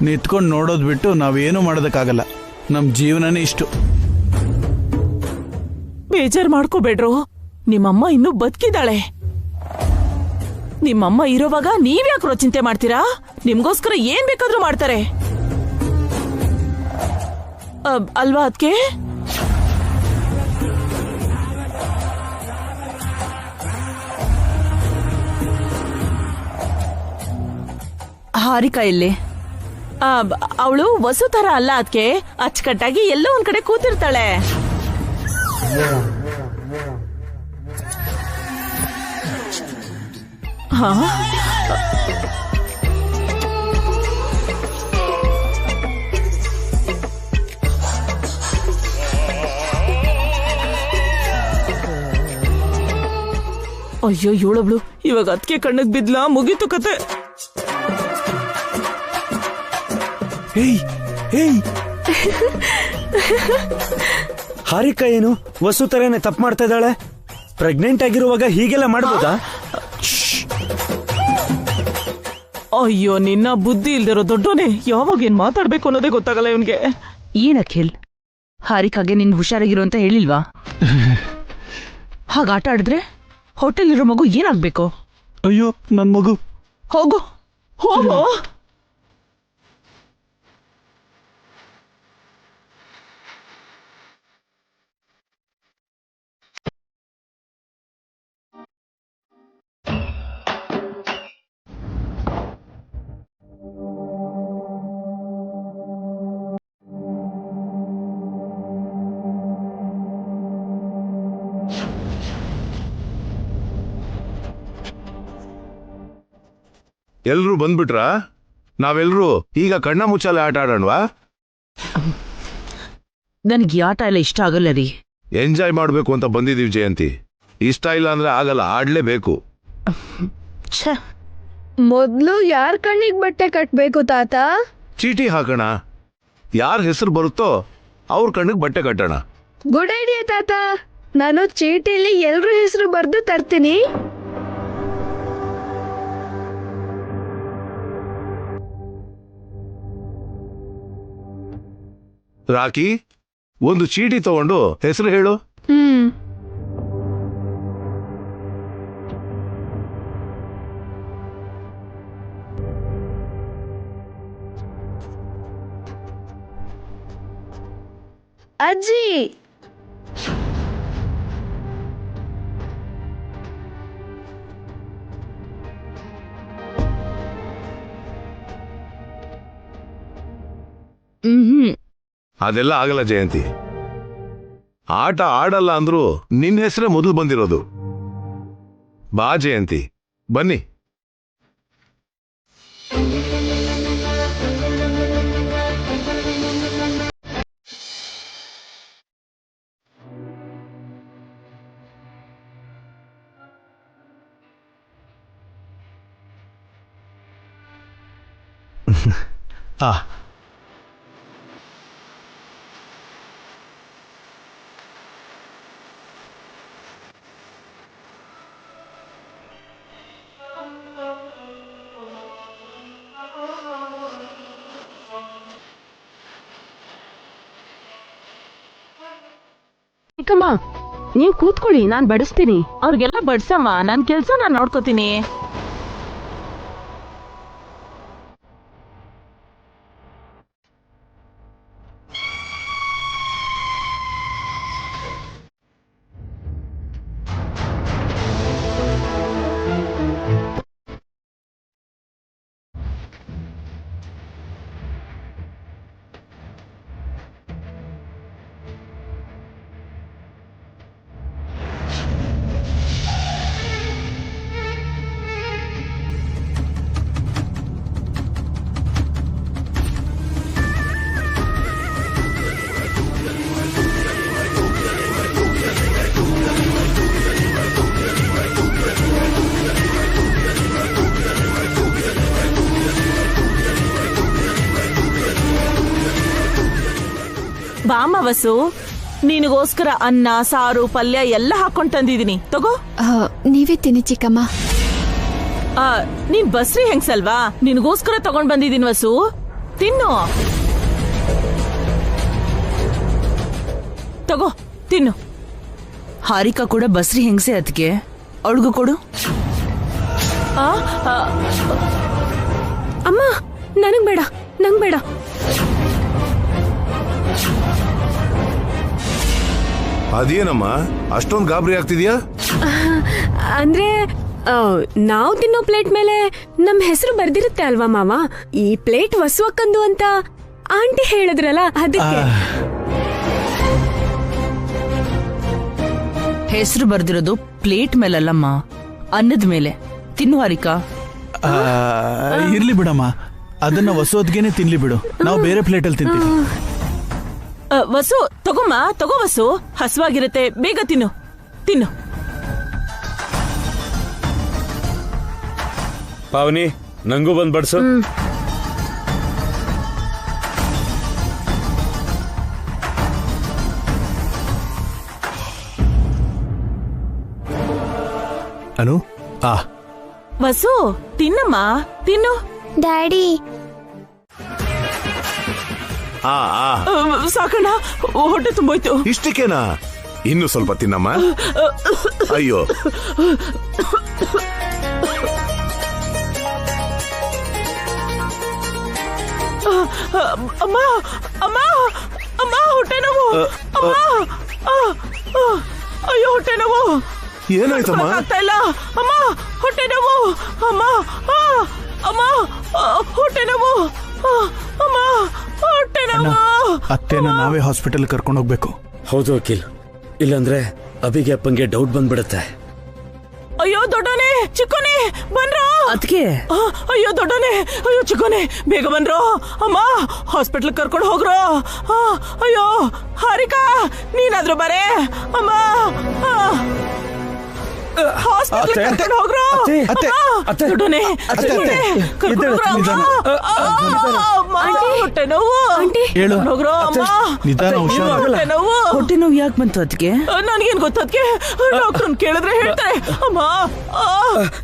ನಿಂತ್ಕೊಂಡು ನೋಡೋದ್ ಬಿಟ್ಟು ನಾವೇನು ಮಾಡೋದಕ್ಕಾಗಲ್ಲ. ನಮ್ ಜೀವನನೇ ಇಷ್ಟು. ಬೇಜಾರ್ ಮಾಡ್ಕೋಬೇಡ್ರು, ನಿಮ್ಮಮ್ಮ ಇನ್ನೂ ಬದುಕಿದಾಳೆ. ನಿಮ್ಮಮ್ಮ ಇರೋವಾಗ ನೀವ್ಯಾಕ್ರೋ ಚಿಂತೆ ಮಾಡ್ತೀರಾ? ನಿಮ್ಗೋಸ್ಕರ ಏನ್ ಬೇಕಾದ್ರೂ ಮಾಡ್ತಾರೆ ಅಲ್ವಾ ಅದ್ಕೆ? ಹಾರಿಕಾ ಇಲ್ಲಿ? ಅವಳು ವಸು ತರ ಅಲ್ಲ ಅದ್ಕೆ. ಅಚ್ಚುಕಟ್ಟಾಗಿ ಎಲ್ಲೋ ಒಂದ್ ಕಡೆ ಕೂತಿರ್ತಾಳೆ. ಹಾ, ಅಯ್ಯೋ ಇವಳೊಬ್ಳು ಇವಾಗ ಅದಕ್ಕೆ ಕಣ್ಣಿಗೆ ಬಿದ್ಲಾ? ಮುಗೀತು ಕತೆ. ಹಾರಿಕಾ ಏನು ವಸು ತರನೇ ತಪ್ಪು ಮಾಡ್ತಾ ಇದ್ದಾಳೆ? ಪ್ರೆಗ್ನೆಂಟ್ ಆಗಿರುವಾಗ ಹೀಗೆಲ್ಲ ಮಾಡ್ಬೋದಾ? ಅಯ್ಯೋ ನಿನ್ನ ಬುದ್ಧಿ ಇಲ್ದಿರೋ ದೊಡ್ಡೋನೆ, ಯಾವಾಗ ಏನ್ ಮಾತಾಡ್ಬೇಕು ಅನ್ನೋದೇ ಗೊತ್ತಾಗಲ್ಲ ಇವನ್ಗೆ. ಏನ್ ಅಖಿಲ್, ಹಾರಿಕಾಗೆ ನಿನ್ ಹುಷಾರಾಗಿರು ಅಂತ ಹೇಳಿಲ್ವಾ? ಹಾಗ ಆಟ ಆಡಿದ್ರೆ ಹೋಟೆಲಿರೋ ಮಗು ಏನಾಗ್ಬೇಕು? ಅಯ್ಯೋ ನನ್ ಮಗು. ಹೋಗು ಹೋಗೋ. ಎಲ್ರೂ ಬಂದ್ಬಿಟ್ರಾ? ನಾವೆಲ್ರೂ ಈಗ ಕಣ್ಣ ಮುಚ್ಚಾಲೆ ಆಟ ಆಡೋಣವಾ? ನನಗೆ ಈ ಆಟ ಎಲ್ಲ ಇಷ್ಟ ಆಗಲ್ಲ ರೀ. ಎಂಜಾಯ್ ಮಾಡ್ಬೇಕು ಅಂತ ಬಂದಿದೀವಿ ಜಯಂತಿ. ಇಷ್ಟ ಇಲ್ಲ ಅಂದ್ರೆ ಆಗಲ್ಲ, ಆಡ್ಲೇಬೇಕು. ಮೊದ್ಲು ಯಾರ್ ಕಣ್ಣಿಗೆ ಬಟ್ಟೆ ಕಟ್ಬೇಕು ತಾತ? ಚೀಟಿ ಹಾಕೋಣ. ಯಾರ ಹೆಸರು ಬರುತ್ತೋ ಅವ್ರ ಕಣ್ಣಿಗೆ ಬಟ್ಟೆ ಕಟ್ಟೋಣ. ಗುಡ್ ಐಡಿಯಾ ತಾತ. ನಾನು ಚೀಟಿಲಿ ಎಲ್ರ ಹೆಸರು ಬರ್ದು ತರ್ತೀನಿ. ರಾಕಿ, ಒಂದು ಚೀಟಿ ತಗೊಂಡು ಹೆಸರು ಹೇಳು. ಅಜ್ಜಿ. ಅದೆಲ್ಲ ಆಗಲ್ಲ ಜಯಂತಿ. ಆಟ ಆಡಲ್ಲ ಅಂದ್ರೂ ನಿನ್ನ ಹೆಸರೇ ಮೊದಲು ಬಂದಿರೋದು. ಬಾ ಜಯಂತಿ, ಬನ್ನಿ. ಆ ಚಿಕ್ಕಮ್ಮ ನೀವ್ ಕೂತ್ಕೊಳ್ಳಿ, ನಾನ್ ಬಡಿಸ್ತೀನಿ. ಅವ್ರಿಗೆಲ್ಲ ಬಡ್ಸಮ್ಮ, ನನ್ ಕೆಲ್ಸ ನಾನ್ ನೋಡ್ಕೋತೀನಿ. ಬಾಮ ವಸು, ನಿನಗೋಸ್ಕರ ಅನ್ನ, ಸಾರು, ಪಲ್ಯ ಎಲ್ಲ ಹಾಕೊಂಡ್ ತಂದಿದೀನಿ, ತಗೋ. ನೀವೇ ತಿನ್ನಿ ಚಿಕ್ಕಮ್ಮ. ನೀನ್ ಬಸ್ರಿ ಹೆಂಗ್ಸಲ್ವಾ, ನಿನಗೋಸ್ಕರ ತಗೊಂಡ್ ಬಂದಿದೀನಿ ವಸು, ತಿನ್ನು. ತಗೋ ತಿನ್ನು. ಹಾರಿಕಾ ಕೂಡ ಬಸ್ರಿ ಹೆಂಗಸೆ ಅದಕ್ಕೆ, ಅವಳಿಗೂ ಕೊಡು. ಅಮ್ಮ ನನಗ್ ಬೇಡ, ನಂಗ್ ಬೇಡ. ಅದೇನಮ್ಮ ಅಷ್ಟೊಂದು ಗಾಬರಿ ಆಗ್ತಿದ್ಯಾ? ಅಂದ್ರೆ ನಾವ್ ತಿನ್ನೋ ಪ್ಲೇಟ್ ಮೇಲೆ ನಮ್ ಹೆಸರು ಬರ್ದಿರುತ್ತೆ ಅಲ್ವಾ ಮಾವ? ಈ ಪ್ಲೇಟ್ ವಸುವಕ್ಕಂದು ಅಂತ ಆಂಟಿ ಹೇಳಿದ್ರಲ್ಲ, ಅದಕ್ಕೆ. ಹೆಸರು ಬರ್ದಿರೋದು ಪ್ಲೇಟ್ ಮೇಲಲ್ಲಮ್ಮ, ಅನ್ನದ ಮೇಲೆ. ತಿನ್ನು ಹಾರಿಕಾ. ಇರ್ಲಿ ಬಿಡಮ್ಮ, ಅದನ್ನ ವಸೋದ್ಗೆನೆ ತಿನ್ಲಿ ಬಿಡು, ನಾವು ಬೇರೆ ಪ್ಲೇಟಲ್ಲಿ ತಿಂತೀವಿ. ವಸು ತಗೋಮ್ಮ, ತಗೋ ವಸು, ಹಸುವಾಗಿರುತ್ತೆ, ಬೇಗ ತಿನ್ನು ತಿನ್ನು. ಪಾವನಿ, ನಂಗೂ ಬಂದ್ ಬಡ್ಸು. ಅನು ವಸು ತಿನ್ನಮ್ಮ, ತಿನ್ನು. ಡ್ಯಾಡಿ ಸಾಕಣ್ಣ, ಹೊಟ್ಟೆ ತುಂಬೋಯ್ತು. ಇಷ್ಟಕ್ಕೇನಾ? ಇನ್ನು ಸ್ವಲ್ಪ ತಿನ್ನಮ್ಮ. ಅಯ್ಯೋ, ಅಮ್ಮ ಅಮ್ಮ ಅಮ್ಮ, ಹೊಟ್ಟೆ ನೋವು. ಅಯ್ಯೋ ಹೊಟ್ಟೆ ನೋವು. ಏನಾಯ್ತಮ್ಮ? ಆಗ್ತಾ ಇಲ್ಲ ಅಮ್ಮ, ಹೊಟ್ಟೆ ನೋವು. ಅಮ್ಮ ಅಮ್ಮ, ಹೊಟ್ಟೆ ನೋವು. ಅಮ್ಮ ಹೊಟ್ಟೆ ನೋವು. ಅತ್ತೆನ ನಾವೇ ಹಾಸ್ಪಿಟಲ್ ಕರ್ಕೊಂಡು ಹೋಗ್ಬೇಕು. ಹೌದು ವಕೀಲ್, ಇಲ್ಲಾಂದ್ರೆ ಅಭಿಗೆ ಅಪ್ಪಂಗೆ ಡೌಟ್ ಬಂದ್ಬಿಡತ್ತೆ. ಅಯ್ಯೋ ದೊಡ್ಡನೆ, ಚಿಕ್ಕೋನೆ ಬನ್ರೋ. ಅದಕ್ಕೆ ಅಯ್ಯೋ ದೊಡ್ಡನೆ, ಅಯ್ಯೋ ಚಿಕ್ಕೋನೆ, ಬೇಗ ಬನ್ರೋ. ಅಮ್ಮ ಹಾಸ್ಪಿಟಲ್ ಕರ್ಕೊಂಡು ಹೋಗ್ರೋ. ಅಯ್ಯೋ ಹಾರಿಕಾ, ನೀನಾದ್ರೂ ಬರೇ. ಅಮ್ಮ ಹಾಸ್ಪಿಟಲ್ ಕರ್ಕೊಂಡು ಹೋಗ್ರೋ. ದೊಡ್ಡನೆ, ಹೊಟ್ಟೆ ನೋವು. ಹೋಗ್ರೋ ಅಮ್ಮ. ಹೊಟ್ಟೆ ನೋವು. ಹೊಟ್ಟೆ ನೋವು ಯಾಕೆ ಬಂತು ಅದಕ್ಕೆ? ನನ್ಗೇನ್ ಗೊತ್ತದ್ಕೆ, ಡಾಕ್ಟರ್ ಕೇಳಿದ್ರೆ ಹೇಳ್ತಾರೆ. ಅಮ್ಮ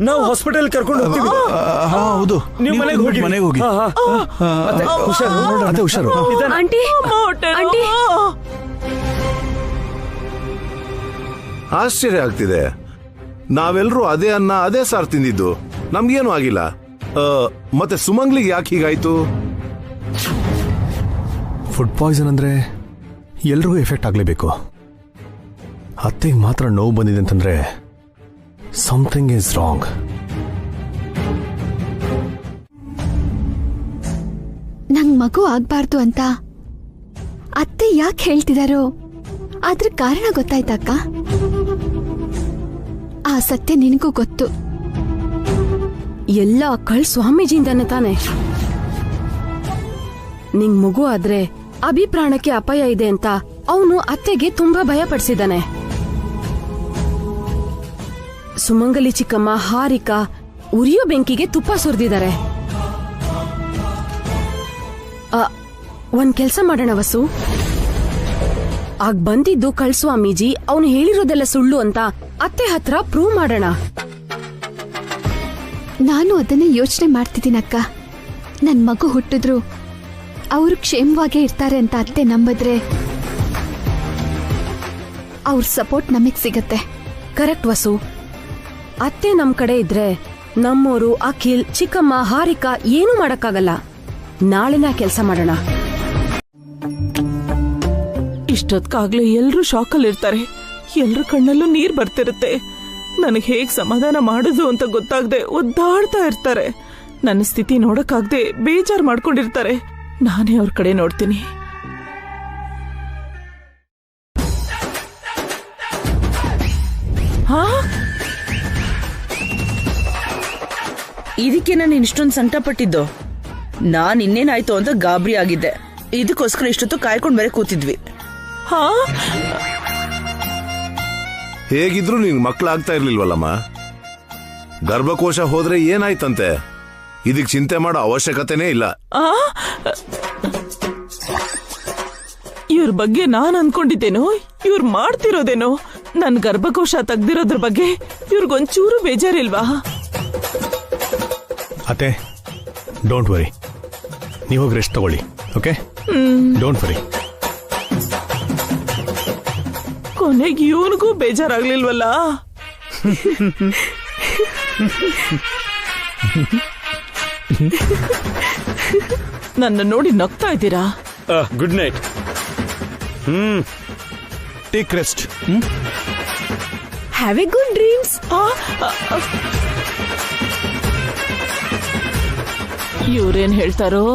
ನಾವು ಹಾಸ್ಪಿಟಲ್ ಕರ್ಕೊಂಡು ಹೋಗ್ತೀವಿ. ಹೌದು, ನೀವು ಮನೆಗೆ ಹೋಗಿ. ಹುಷಾರು. Aunty, aunty. ಆಶ್ಚರ್ಯ ಆಗ್ತಿದೆ. ನಾವೆಲ್ಲರೂ ಅದೇ ಅನ್ನ ಅದೇ ಸಾರು ತಿಂದಿದ್ದು, ನಮ್ಗೇನು ಆಗಿಲ್ಲ. ಮತ್ತೆ ಸುಮಂಗ್ಲಿಗೆ ಯಾಕೆ ಹೀಗಾಯ್ತು? ಫುಡ್ ಪಾಯ್ಸನ್ ಅಂದ್ರೆ ಎಲ್ರಿಗೂ ಎಫೆಕ್ಟ್ ಆಗ್ಲೇಬೇಕು. ಅತ್ತೆಗೆ ಮಾತ್ರ ನೋವು ಬಂದಿದೆ ಅಂತಂದ್ರೆ ಸಮಥಿಂಗ್ ಈಸ್ ರಾಂಗ್. ನಂಗ್ ಮಗು ಆಗ್ಬಾರ್ದು ಅಂತ ಅತ್ತೆ ಯಾಕೆ ಹೇಳ್ತಿದಾರೋ ಅದ್ರ ಕಾರಣ ಗೊತ್ತಾಯ್ತಕ್ಕ. ಆ ಸತ್ಯ ನಿನಗೂ ಗೊತ್ತು. ಎಲ್ಲ ಕಳ್ ಸ್ವಾಮೀಜಿಯಿಂದಾನೆ ತಾನೆ. ನಿಂಗ್ ಮಗು ಆದ್ರೆ ಅಭಿಪ್ರಾಣಕ್ಕೆ ಅಪಾಯ ಇದೆ ಅಂತ ಅವನು ಅತ್ತೆಗೆ ತುಂಬಾ ಭಯ ಪಡಿಸಿದಾನೆ. ಸುಮಂಗಲಿ ಚಿಕ್ಕಮ್ಮ, ಹಾರಿಕಾ ಉರಿಯೋ ಬೆಂಕಿಗೆ ತುಪ್ಪ ಸುರಿದಿದ್ದಾರೆ. ಒಂದ್ ಕೆಲ್ಸ ಮಾಡೋಣ ವಸು. ಆಗ ಬಂದಿದ್ದು ಕಳ್ಸ್ವಾಮೀಜಿ ಅವನು ಹೇಳಿರೋದೆಲ್ಲ ಸುಳ್ಳು ಅಂತ ಅತ್ತೆ ಹತ್ರ ಪ್ರೂವ್ ಮಾಡೋಣ. ನಾನು ಅದನ್ನೇ ಯೋಚನೆ ಮಾಡ್ತಿದ್ದೀನಕ್ಕ. ನನ್ ಮಗು ಹುಟ್ಟಿದ್ರು ಅವರು ಕ್ಷೇಮವಾಗೇ ಇರ್ತಾರೆ ಅಂತ ಅತ್ತೆ ನಂಬಿದ್ರೆ ಅವ್ರ ಸಪೋರ್ಟ್ ನಮಗ್ ಸಿಗತ್ತೆ. ಕರೆಕ್ಟ್ ವಸು. ಅತ್ತೆ ನಮ್ ಕಡೆ ಇದ್ರೆ ನಮ್ಮೋರು ಅಖಿಲ್, ಚಿಕ್ಕಮ್ಮ, ಹಾರಿಕಾ ಏನೂ ಮಾಡಕ್ಕಾಗಲ್ಲ. ನಾಳೆನ ಕೆಲಸ ಮಾಡೋಣ. ಇಷ್ಟೊತ್ಕಾಗ್ಲೇ ಎಲ್ರೂ ಶಾಕಲ್ಲಿ ಇರ್ತಾರೆ. ಎಲ್ರ ಕಣ್ಣಲ್ಲೂ ನೀರ್ ಬರ್ತಿರುತ್ತೆ. ನನಗೆ ಹೇಗ್ ಸಮಾಧಾನ ಮಾಡೋದು ಅಂತ ಗೊತ್ತಾಗದೆ ಒದ್ದಾಡ್ತಾ ಇರ್ತಾರೆ. ನನ್ನ ಸ್ಥಿತಿ ನೋಡಕ್ಕಾಗ್ದೆ ಬೇಜಾರ್ ಮಾಡ್ಕೊಂಡಿರ್ತಾರೆ. ನಾನೇ ಅವ್ರ ಕಡೆ ನೋಡ್ತೀನಿ. ಹಾ, ಇದಕ್ಕೆ ನಾನು ಇಷ್ಟೊಂದು ಸಂಕಟ ಪಟ್ಟಿದ್ದು. ನಾನ್ ಇನ್ನೇನಾಯ್ತು ಅಂತ ಗಾಬರಿ ಆಗಿದ್ದೆ. ಇದಕ್ಕೋಸ್ಕರ ಇಷ್ಟೊತ್ತು ಕಾಯ್ಕೊಂಡ್ ಬೇರೆ ಕೂತಿದ್ವಿ. ಹಾ, ಹೇಗಿದ್ರು ನಿಂಗೆ ಮಕ್ಳಾಗ್ತಾ ಇರ್ಲಿಲ್ವಲ್ಲಮ್ಮ. ಗರ್ಭಕೋಶ ಹೋದ್ರೆ ಏನಾಯ್ತಂತೆ? ಇದಕ್ ಚಿಂತೆ ಮಾಡೋ ಅವಶ್ಯಕತೆನೇ ಇಲ್ಲ. ಇವ್ರ ಬಗ್ಗೆ ನಾನ್ ಅನ್ಕೊಂಡಿದ್ದೇನೋ, ಇವ್ರು ಮಾಡ್ತಿರೋದೇನೋ. ನನ್ ಗರ್ಭಕೋಶ ತೆಗ್ದಿರೋದ್ರ ಬಗ್ಗೆ ಇವ್ರಿಗೊಂಚೂರು ಬೇಜಾರಿಲ್ವಾ? ಅತ್ತೆ, ಡೋಂಟ್ ವರಿ. ನೀವು ಹೋಗಿ ರೆಸ್ಟ್ ತಗೊಳ್ಳಿ. Okay, don't worry. ಕೊನೆಗೆ ಇವನಿಗೂ ಬೇಜಾರಾಗ್ಲಿಲ್ವಲ್ಲ? ನನ್ನ ನೋಡಿ ನಗ್ತಾ ಇದ್ದೀರಾ? Good night. Take rest. Have a good dreams. ಇವ್ರೇನ್ ಹೇಳ್ತಾರೋ?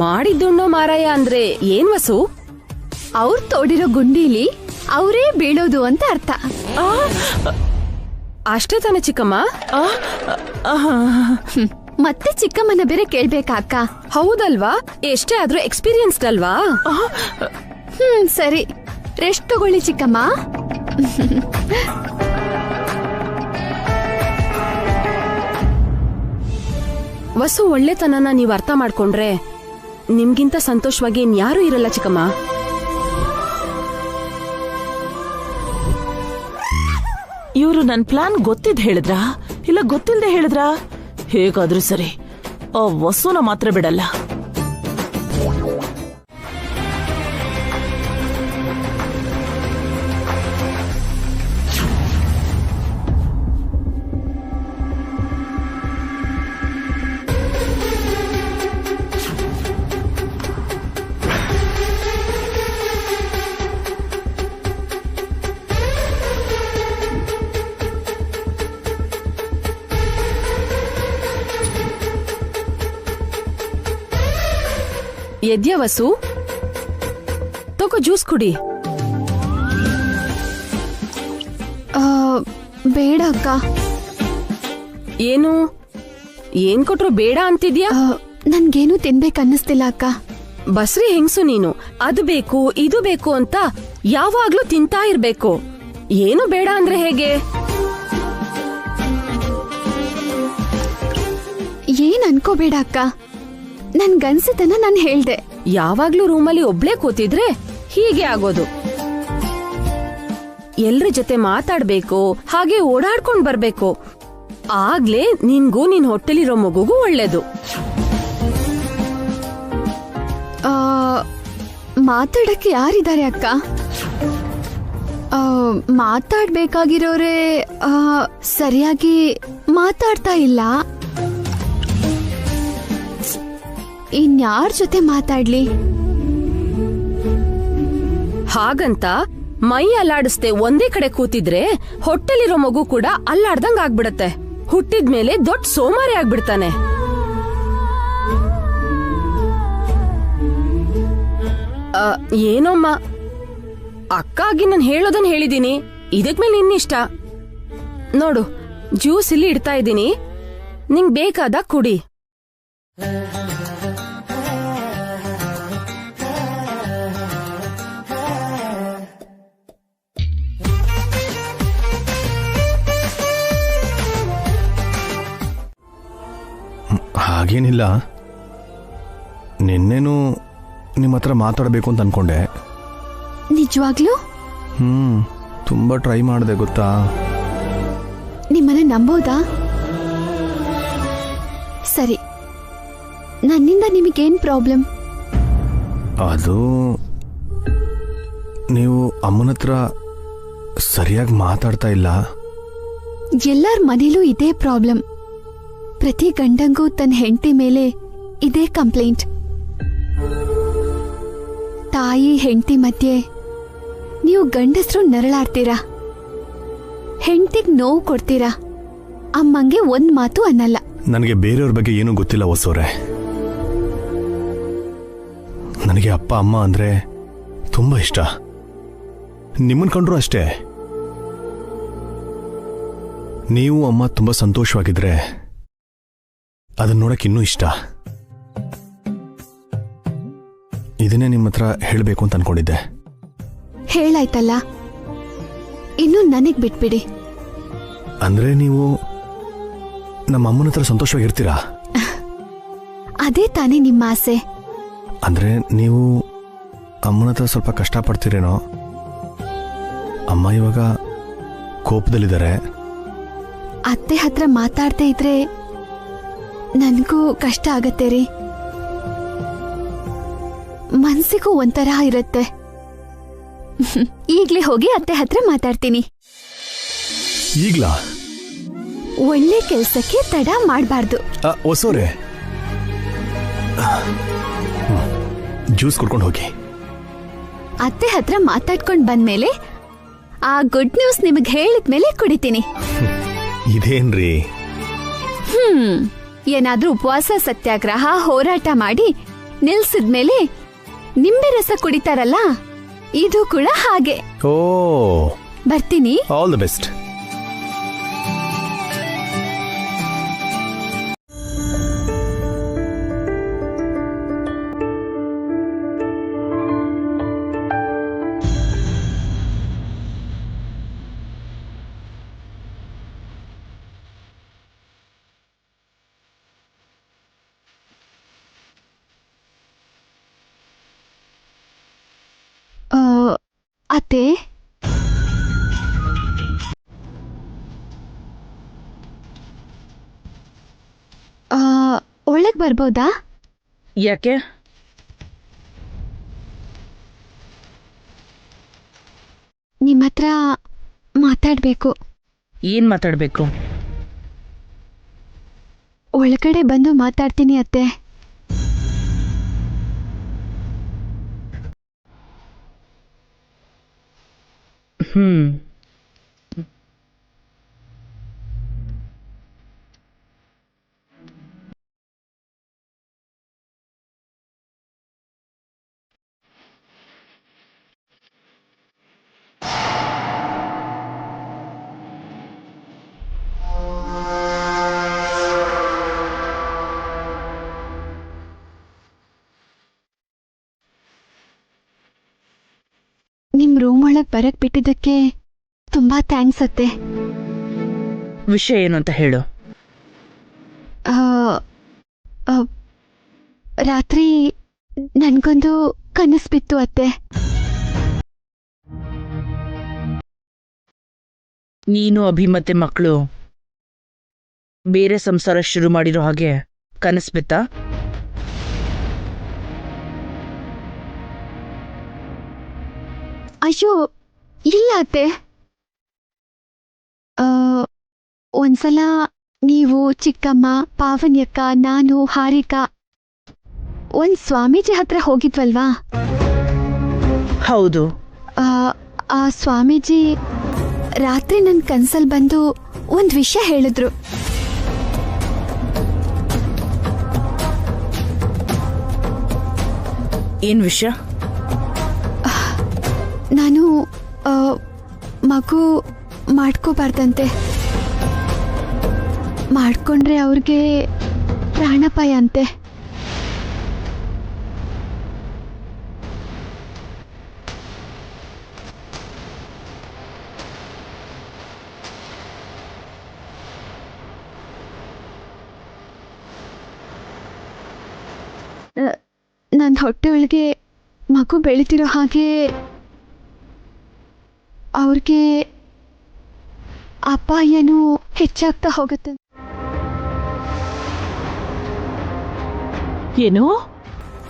ಮಾಡಿದ್ದುಣ್ಣೋ ಮಾರಾಯ ಅಂದ್ರೆ ಏನ್ ವಸು? ಅವ್ರು ತೋಡಿರೋ ಗುಂಡೀಲಿ ಅವರೇ ಬೀಳೋದು ಅಂತ ಅರ್ಥ. ಅಷ್ಟೇ ತಾನೆ ಚಿಕ್ಕಮ್ಮ? ಮತ್ತೆ ಚಿಕ್ಕಮ್ಮನ ಬೇರೆ ಕೇಳ್ಬೇಕಾ ಅಕ್ಕ? ಹೌದಲ್ವಾ? ಎಷ್ಟೇ ಆದ್ರೂ ಎಕ್ಸ್ಪೀರಿಯನ್ಸ್ಡ್ ಅಲ್ವಾ? ಸರಿ, ರೆಸ್ಟ್ ತಗೊಳ್ಳಿ ಚಿಕ್ಕಮ್ಮ. ವಸು ಒಳ್ಳೆತನನ ನೀವ್ ಅರ್ಥ ಮಾಡ್ಕೊಂಡ್ರೆ ನಿಮ್ಗಿಂತ ಸಂತೋಷವಾಗಿ ಇನ್ಯಾರೂ ಇರಲ್ಲ ಚಿಕ್ಕಮ್ಮ. ಇವ್ರು ನನ್ ಪ್ಲಾನ್ ಗೊತ್ತಿದ್ ಹೇಳಿದ್ರಾ ಇಲ್ಲ ಗೊತ್ತಿಲ್ದೆ ಹೇಳಿದ್ರಾ? ಹೇಗಾದ್ರೂ ಸರಿ, ಆ ವಸುನ ಮಾತ್ರ ಬಿಡಲ್ಲ. ಎದ್ಯಾ ವಸು? ತಗೋ ಜ್ಯೂಸ್ ಕುಡಿ. ಬೇಡ ಅಕ್ಕ. ಏನು? ಏನ್ ಕೊಟ್ರು ಬೇಡ ಅಂತಿದ್ಯಾ? ನನ್ಗೇನು ತಿನ್ಬೇಕನ್ನಿಸ್ತಿಲ್ಲ ಅಕ್ಕ. ಬಸ್ರಿ ಹೆಂಗ್ಸು ನೀನು. ಅದು ಬೇಕು ಇದು ಬೇಕು ಅಂತ ಯಾವಾಗ್ಲೂ ತಿಂತಾ ಇರ್ಬೇಕು. ಏನು ಬೇಡ ಅಂದ್ರೆ ಹೇಗೆ? ಏನ್ ಅನ್ಕೋಬೇಡ ಅಕ್ಕ, ನನ್ಗನ್ಸಿದ್ದನ್ನ ನಾನು ಹೇಳ್ದೆ. ಯಾವಾಗ್ಲೂ ರೂಮಲ್ಲಿ ಒಬ್ಳೇ ಕೂತಿದ್ರೆ ಹೀಗೆ ಆಗೋದು. ಎಲ್ರ ಜೊತೆ ಮಾತಾಡ್ಬೇಕು, ಹಾಗೆ ಓಡಾಡ್ಕೊಂಡ್ ಬರ್ಬೇಕು. ಆಗ್ಲೇ ನಿನ್ಗೂ ನಿನ್ ಹೊಟ್ಟೆಲಿರೋ ಮಗುಗೂ ಒಳ್ಳೇದು. ಮಾತಾಡಕ್ಕೆ ಯಾರಿದ್ದಾರೆ ಅಕ್ಕ? ಮಾತಾಡ್ಬೇಕಾಗಿರೋರೇ ಸರಿಯಾಗಿ ಮಾತಾಡ್ತಾ ಇಲ್ಲ. ಇನ್ಯಾರ ಜೊತೆ ಮಾತಾಡ್ಲಿ? ಹಾಗಂತ ಮೈ ಅಲ್ಲಾಡಿಸ್ದೆ ಒಂದೇ ಕಡೆ ಕೂತಿದ್ರೆ ಹೊಟ್ಟೆಲಿರೋ ಮಗು ಕೂಡ ಅಲ್ಲಾಡ್ದಂಗ್ ಆಗ್ಬಿಡತ್ತೆ. ಹುಟ್ಟಿದ್ಮೇಲೆ ದೊಡ್ಡ ಸೋಮಾರಿ ಆಗ್ಬಿಡ್ತಾನೆ. ಏನೋಮ್ಮ, ಅಕ್ಕಾಗಿ ನಾನು ಹೇಳೋದನ್ ಹೇಳಿದೀನಿ. ಇದಕ್ ಮೇಲೆ ನಿನ್ನಿಷ್ಟ. ನೋಡು, ಜ್ಯೂಸ್ ಇಲ್ಲಿ ಇಡ್ತಾ ಇದ್ದೀನಿ, ನಿಂಗ್ ಬೇಕಾದ ಕುಡಿ. ಹಾಗೇನಿಲ್ಲ, ನಿನ್ನೆನೂ ನಿಮ್ಮ ಹತ್ರ ಮಾತಾಡಬೇಕು ಅಂತ ಅನ್ಕೊಂಡೆ. ನಿಜವಾಗ್ಲೂ ತುಂಬ ಟ್ರೈ ಮಾಡಿದೆ ಗೊತ್ತಾ. ನಿಮ್ಮನ್ನ ನಂಬೋದಾ? ಸರಿ, ನನ್ನಿಂದ ನಿಮಗೇನ್ ಪ್ರಾಬ್ಲಮ್? ಅದು ನೀವು ಅಮ್ಮನ ಹತ್ರ ಸರಿಯಾಗಿ ಮಾತಾಡ್ತಾ ಇಲ್ಲ. ಎಲ್ಲರ ಮನೇಲೂ ಇದೇ ಪ್ರಾಬ್ಲಮ್. ಪ್ರತಿ ಗಂಡಂಗೂ ತನ್ನ ಹೆಂಡತಿ ಮೇಲೆ ಇದೇ ಕಂಪ್ಲೇಂಟ್. ತಾಯಿ ಹೆಂಡತಿ ಮಧ್ಯೆ ನೀವು ಗಂಡಸ್ರು ನರಳಾಡ್ತೀರಾ, ಹೆಂಡತಿಗ್ ನೋವು ಕೊಡ್ತೀರಾ, ಅಮ್ಮಂಗೆ ಒಂದ್ ಮಾತು ಅನ್ನಲ್ಲ. ನನಗೆ ಬೇರೆಯವ್ರ ಬಗ್ಗೆ ಏನೂ ಗೊತ್ತಿಲ್ಲ ಹೊಸೋರೆ. ನನಗೆ ಅಪ್ಪ ಅಮ್ಮ ಅಂದ್ರೆ ತುಂಬಾ ಇಷ್ಟ. ನಿಮ್ಮನ್ ಕಂಡ್ರು ಅಷ್ಟೇ. ನೀವು ಅಮ್ಮ ತುಂಬಾ ಸಂತೋಷವಾಗಿದ್ರೆ ಅದನ್ನ ನೋಡಕ್ ಇನ್ನೂ ಇಷ್ಟ. ಇದನ್ನೇ ನಿಮ್ಮ ಹತ್ರ ಹೇಳಬೇಕು ಅಂತ ಅನ್ಕೊಂಡಿದ್ದೆ. ಹೇಳಾಯ್ತಲ್ಲ, ಇನ್ನು ನನಗ್ ಬಿಟ್ಬಿಡಿ. ಅಂದ್ರೆ ನೀವು ನಮ್ಮ ಅಮ್ಮನ ಹತ್ರ ಸಂತೋಷವಾಗಿರ್ತೀರಾ? ಅದೇ ತಾನೇ ನಿಮ್ಮ ಆಸೆ. ಅಂದ್ರೆ ನೀವು ಅಮ್ಮನ ಹತ್ರ ಸ್ವಲ್ಪ ಕಷ್ಟಪಡ್ತೀರೇನೋ. ಅಮ್ಮ ಇವಾಗ ಕೋಪದಲ್ಲಿದ್ದಾರೆ. ಅತ್ತೆ ಹತ್ರ ಮಾತಾಡ್ತಾ ಇದ್ರೆ ನನ್ಗೂ ಕಷ್ಟ ಆಗತ್ತೆ ರೀ. ಮನ್ಸಿಗೂ ಒಂಥರ ಇರುತ್ತೆ. ಈಗ್ಲೇ ಹೋಗಿ ಅತ್ತೆ ಹತ್ರ ಮಾತಾಡ್ತೀನಿ. ಈಗ್ಲಾ? ಒಳ್ಳೆ ಕೆಲ್ಸಕ್ಕೆ ತಡ ಮಾಡಬಾರ್ದು. ಹೊಸೋರೆ, ಜ್ಯೂಸ್ ಕುಡ್ಕೊಂಡು ಹೋಗಿ. ಅತ್ತೆ ಹತ್ರ ಮಾತಾಡ್ಕೊಂಡ್ ಬಂದ್ಮೇಲೆ ಆ ಗುಡ್ ನ್ಯೂಸ್ ನಿಮಗ್ ಹೇಳಿದ್ಮೇಲೆ ಕುಡಿತೀನಿ. ಇದೇನ್ರಿ? ಏನಾದ್ರೂ ಉಪವಾಸ ಸತ್ಯಾಗ್ರಹ ಹೋರಾಟ ಮಾಡಿ ನಿಲ್ಸಿದ್ಮೇಲೆ ನಿಂಬೆ ರಸ ಕುಡಿತಾರಲ್ಲ, ಇದು ಕೂಡ ಹಾಗೆ. ಓ, ಬರ್ತೀನಿ. All the best. ಅತ್ತೆ, ಒಳಗ್ ಬರ್ಬೋದಾ? ಯಾಕೆ? ನಿಮ್ಮ ಹತ್ರ ಮಾತಾಡ್ಬೇಕು. ಏನ್ ಮಾತಾಡ್ಬೇಕು? ಒಳಗಡೆ ಬಂದು ಮಾತಾಡ್ತೀನಿ ಅತ್ತೆ. ನಿಮ್ ರೂಮ್ ಒಳಗ್ ಬರಕ್ ಬಿಟ್ಟಿದ್ದಕ್ಕೆ ತುಂಬಾ ಥ್ಯಾಂಕ್ಸ್ ಅತ್ತೆ. ವಿಷಯ ಏನು ಅಂತ ಹೇಳು. ರಾತ್ರಿ ನನ್ಗೊಂದು ಕನಸು ಬಿತ್ತು ಅತ್ತೆ. ನೀನು ಅಭಿ ಮತ್ತೆ ಮಕ್ಕಳು ಬೇರೆ ಸಂಸಾರ ಶುರು ಮಾಡಿರೋ ಹಾಗೆ ಕನಸು ಬಿತ್ತಾ? ಅಯ್ಯೋ ಇಲ್ಲ ಅತ್ತೆ. ಒಂದ್ಸಲ ನೀವು, ಚಿಕ್ಕಮ್ಮ, ಪಾವನ್ಯಕ್ಕ, ನಾನು, ಹಾರಿಕಾ ಒಂದ್ ಸ್ವಾಮೀಜಿ ಹತ್ರ ಹೋಗಿದ್ವಲ್ವಾ? ಹೌದು. ಆ ಸ್ವಾಮೀಜಿ ರಾತ್ರಿ ನನ್ ಕನ್ಸಲ್ ಬಂದು ಒಂದ್ ವಿಷಯ ಹೇಳಿದ್ರು. ಏನ್ ವಿಷಯ? ನಾನು ಮಗು ಮಾಡ್ಕೋಬಾರ್ದಂತೆ. ಮಾಡ್ಕೊಂಡ್ರೆ ಅವ್ರಿಗೆ ಪ್ರಾಣಾಪಾಯ ಅಂತೆ. ನನ್ನ ಹೊಟ್ಟೆ ಒಳಗೆ ಮಗು ಬೆಳಿತಿರೋ ಹಾಗೆ ಅವ್ರಿಗೆ ಅಪಾಯನೂ ಹೆಚ್ಚಾಗ್ತಾ ಹೋಗುತ್ತೆ. ಏನು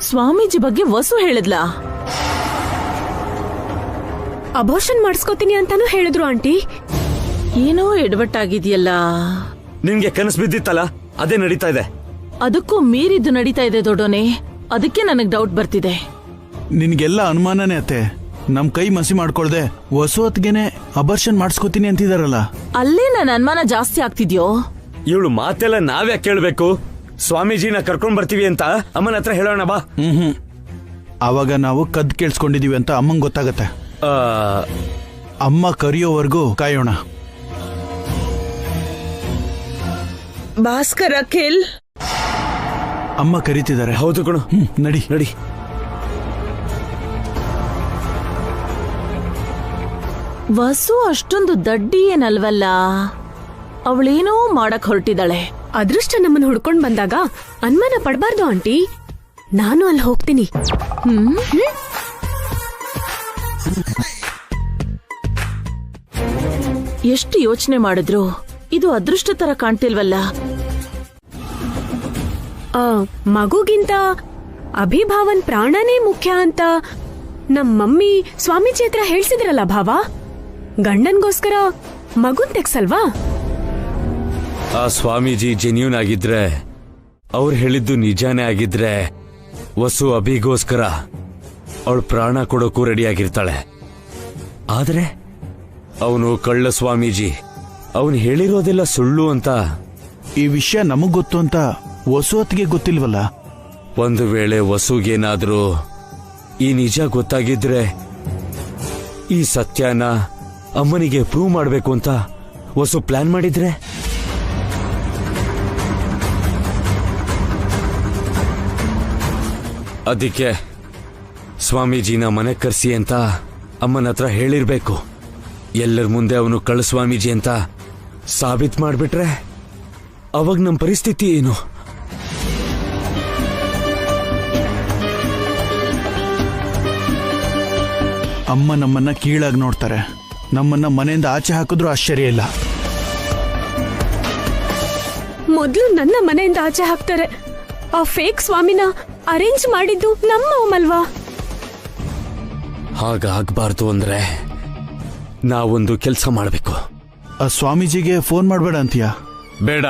ಸ್ವಾಮೀಜಿ ಬಗ್ಗೆ ವಸು ಹೇಳಿದ್ಲಾ? ಅಬೋರ್ಷನ್ ಮಾಡಿಸ್ಕೋತೀನಿ ಅಂತಾನೂ ಹೇಳಿದ್ರು ಆಂಟಿ. ಏನೋ ಎಡವಟ್ಟಾಗಿದೆಯಲ್ಲ. ನಿನ್ಗೆ ಕನಸು ಬಿದ್ದಿತ್ತಲ್ಲ, ಅದೇ ನಡೀತಾ ಇದೆ. ಅದಕ್ಕೂ ಮೀರಿದ್ದು ನಡೀತಾ ಇದೆ ದೊಡ್ಡೋನೆ. ಅದಕ್ಕೆ ನನಗ್ ಡೌಟ್ ಬರ್ತಿದೆ. ನಿನ್ಗೆಲ್ಲ ಅನುಮಾನನೇ ಅತ್ತೆ. ನಮ್ ಕೈ ಮಸಿ ಮಾಡ್ಕೊಳ್ದೆ ವಸು ಹೊತ್ಗೆನೆ ಅಬರ್ಷನ್ ಮಾಡಿಸ್ಕೋತೀನಿ ಅಂತಿದಾರಲ್ಲ. ಅಲ್ಲೇ ನನ್ನ ಅನುಮಾನ ಜಾಸ್ತಿ ಆಗ್ತಿದ್ಯೋ. ಇವಳು ಮಾತೆಲ್ಲ ನಾವ್ಯಾಕೆ ಕೇಳ್ಬೇಕು? ಸ್ವಾಮೀಜಿನ ಕರ್ಕೊಂಡ್ ಬರ್ತೀವಿ ಅಂತ ಅಮ್ಮನ ಹತ್ರ ಹೇಳೋಣ ಬಾ. ಅವಾಗ ನಾವು ಕದ್ ಕೇಳಿಸ್ಕೊಂಡಿದೀವಿ ಅಂತ ಅಮ್ಮಂಗ್ ಗೊತ್ತಾಗತ್ತೆ. ಅಮ್ಮ ಕರಿಯೋವರೆಗೂ ಕಾಯೋಣ. ಭಾಸ್ಕರ್, ಅಖಿಲ್, ಅಮ್ಮ ಕರೀತಿದ್ದಾರೆ. ಹೌದು ಕಣು. ನಡಿ ನಡಿ. ವಸು ಅಷ್ಟೊಂದು ದಡ್ಡಿ ಏನಲ್ವಲ್ಲ. ಅವಳೇನೋ ಮಾಡಕ್ ಹೊರಟಿದ್ದಾಳೆ. ಅದೃಷ್ಟ ನಮ್ಮನ್ನ ಹುಡ್ಕೊಂಡ್ ಬಂದಾಗ ಅನುಮಾನ ಪಡಬಾರ್ದು ಆಂಟಿ. ನಾನು ಅಲ್ಲಿ ಹೋಗ್ತೀನಿ. ಎಷ್ಟು ಯೋಚನೆ ಮಾಡಿದ್ರು ಇದು ಅದೃಷ್ಟ ತರ ಕಾಣ್ತಿಲ್ವಲ್ಲ. ಮಗುಗಿಂತ ಅಭಿಭಾವನ್ ಪ್ರಾಣನೇ ಮುಖ್ಯ ಅಂತ ನಮ್ ಮಮ್ಮಿ ಸ್ವಾಮೀಜಿ ಹತ್ರ ಹೇಳ್ಸಿದ್ರಲ್ಲ ಭಾವ. ಗಂಡನ್ಗೋಸ್ಕರ ಮಗುನ್ ತೆಗ್ಸಲ್ವಾ? ಆ ಸ್ವಾಮೀಜಿ ಜೆನ್ಯೂನ್ ಆಗಿದ್ರೆ, ಅವ್ರು ಹೇಳಿದ್ದು ನಿಜಾನೇ ಆಗಿದ್ರೆ, ವಸು ಅಭಿಗೋಸ್ಕರ ಅವಳು ಪ್ರಾಣ ಕೊಡೋಕ್ಕೂ ರೆಡಿಯಾಗಿರ್ತಾಳೆ. ಆದ್ರೆ ಅವನು ಕಳ್ಳ ಸ್ವಾಮೀಜಿ. ಅವನು ಹೇಳಿರೋದೆಲ್ಲ ಸುಳ್ಳು ಅಂತ. ಈ ವಿಷಯ ನಮಗ್ ಗೊತ್ತು ಅಂತ ವಸು ಹೊತ್ತಿಗೆ ಗೊತ್ತಿಲ್ವಲ್ಲ. ಒಂದು ವೇಳೆ ವಸುಗೇನಾದ್ರೂ ಈ ನಿಜ ಗೊತ್ತಾಗಿದ್ರೆ, ಈ ಸತ್ಯನ ಅಮ್ಮನಿಗೆ ಪ್ರೂವ್ ಮಾಡಬೇಕು ಅಂತ ವಸು ಪ್ಲಾನ್ ಮಾಡಿದ್ರೆ, ಅದಕ್ಕೆ ಸ್ವಾಮೀಜಿನ ಮನೆ ಕರ್ಸಿ ಅಂತ ಅಮ್ಮನ ಹತ್ರ ಹೇಳಿರ್ಬೇಕು. ಎಲ್ಲರ ಮುಂದೆ ಅವನು ಕಳ್ಳ ಸ್ವಾಮೀಜಿ ಅಂತ ಸಾಬೀತ್ ಮಾಡ್ಬಿಟ್ರೆ ಅವಾಗ ನಮ್ಮ ಪರಿಸ್ಥಿತಿ ಏನು? ಅಮ್ಮ ನಮ್ಮನ್ನ ಕೀಳಾಗಿ ನೋಡ್ತಾರೆ. ನಮ್ಮನ್ನ ಮನೆಯಿಂದ ಆಚೆ ಹಾಕಿದ್ರು ಆಶ್ಚರ್ಯ ಇಲ್ಲ. ಮೊದ್ಲು ನನ್ನ ಮನೆಯಿಂದ ಆಚೆ ಹಾಕ್ತಾರೆ. ಆ ಫೇಕ್ ಸ್ವಾಮಿನ ಅರೇಂಜ್ ಮಾಡಿದ್ದು ನಮ್ಮ ಅಮ್ಮಲ್ವಾ? ಹಾಗಾಗ್ಬಾರ್ದು ಅಂದ್ರೆ ನಾವೊಂದು ಕೆಲಸ ಮಾಡಬೇಕು. ಆ ಸ್ವಾಮೀಜಿಗೆ ಫೋನ್ ಮಾಡಬೇಡ ಅಂತೀಯಾ? ಬೇಡ.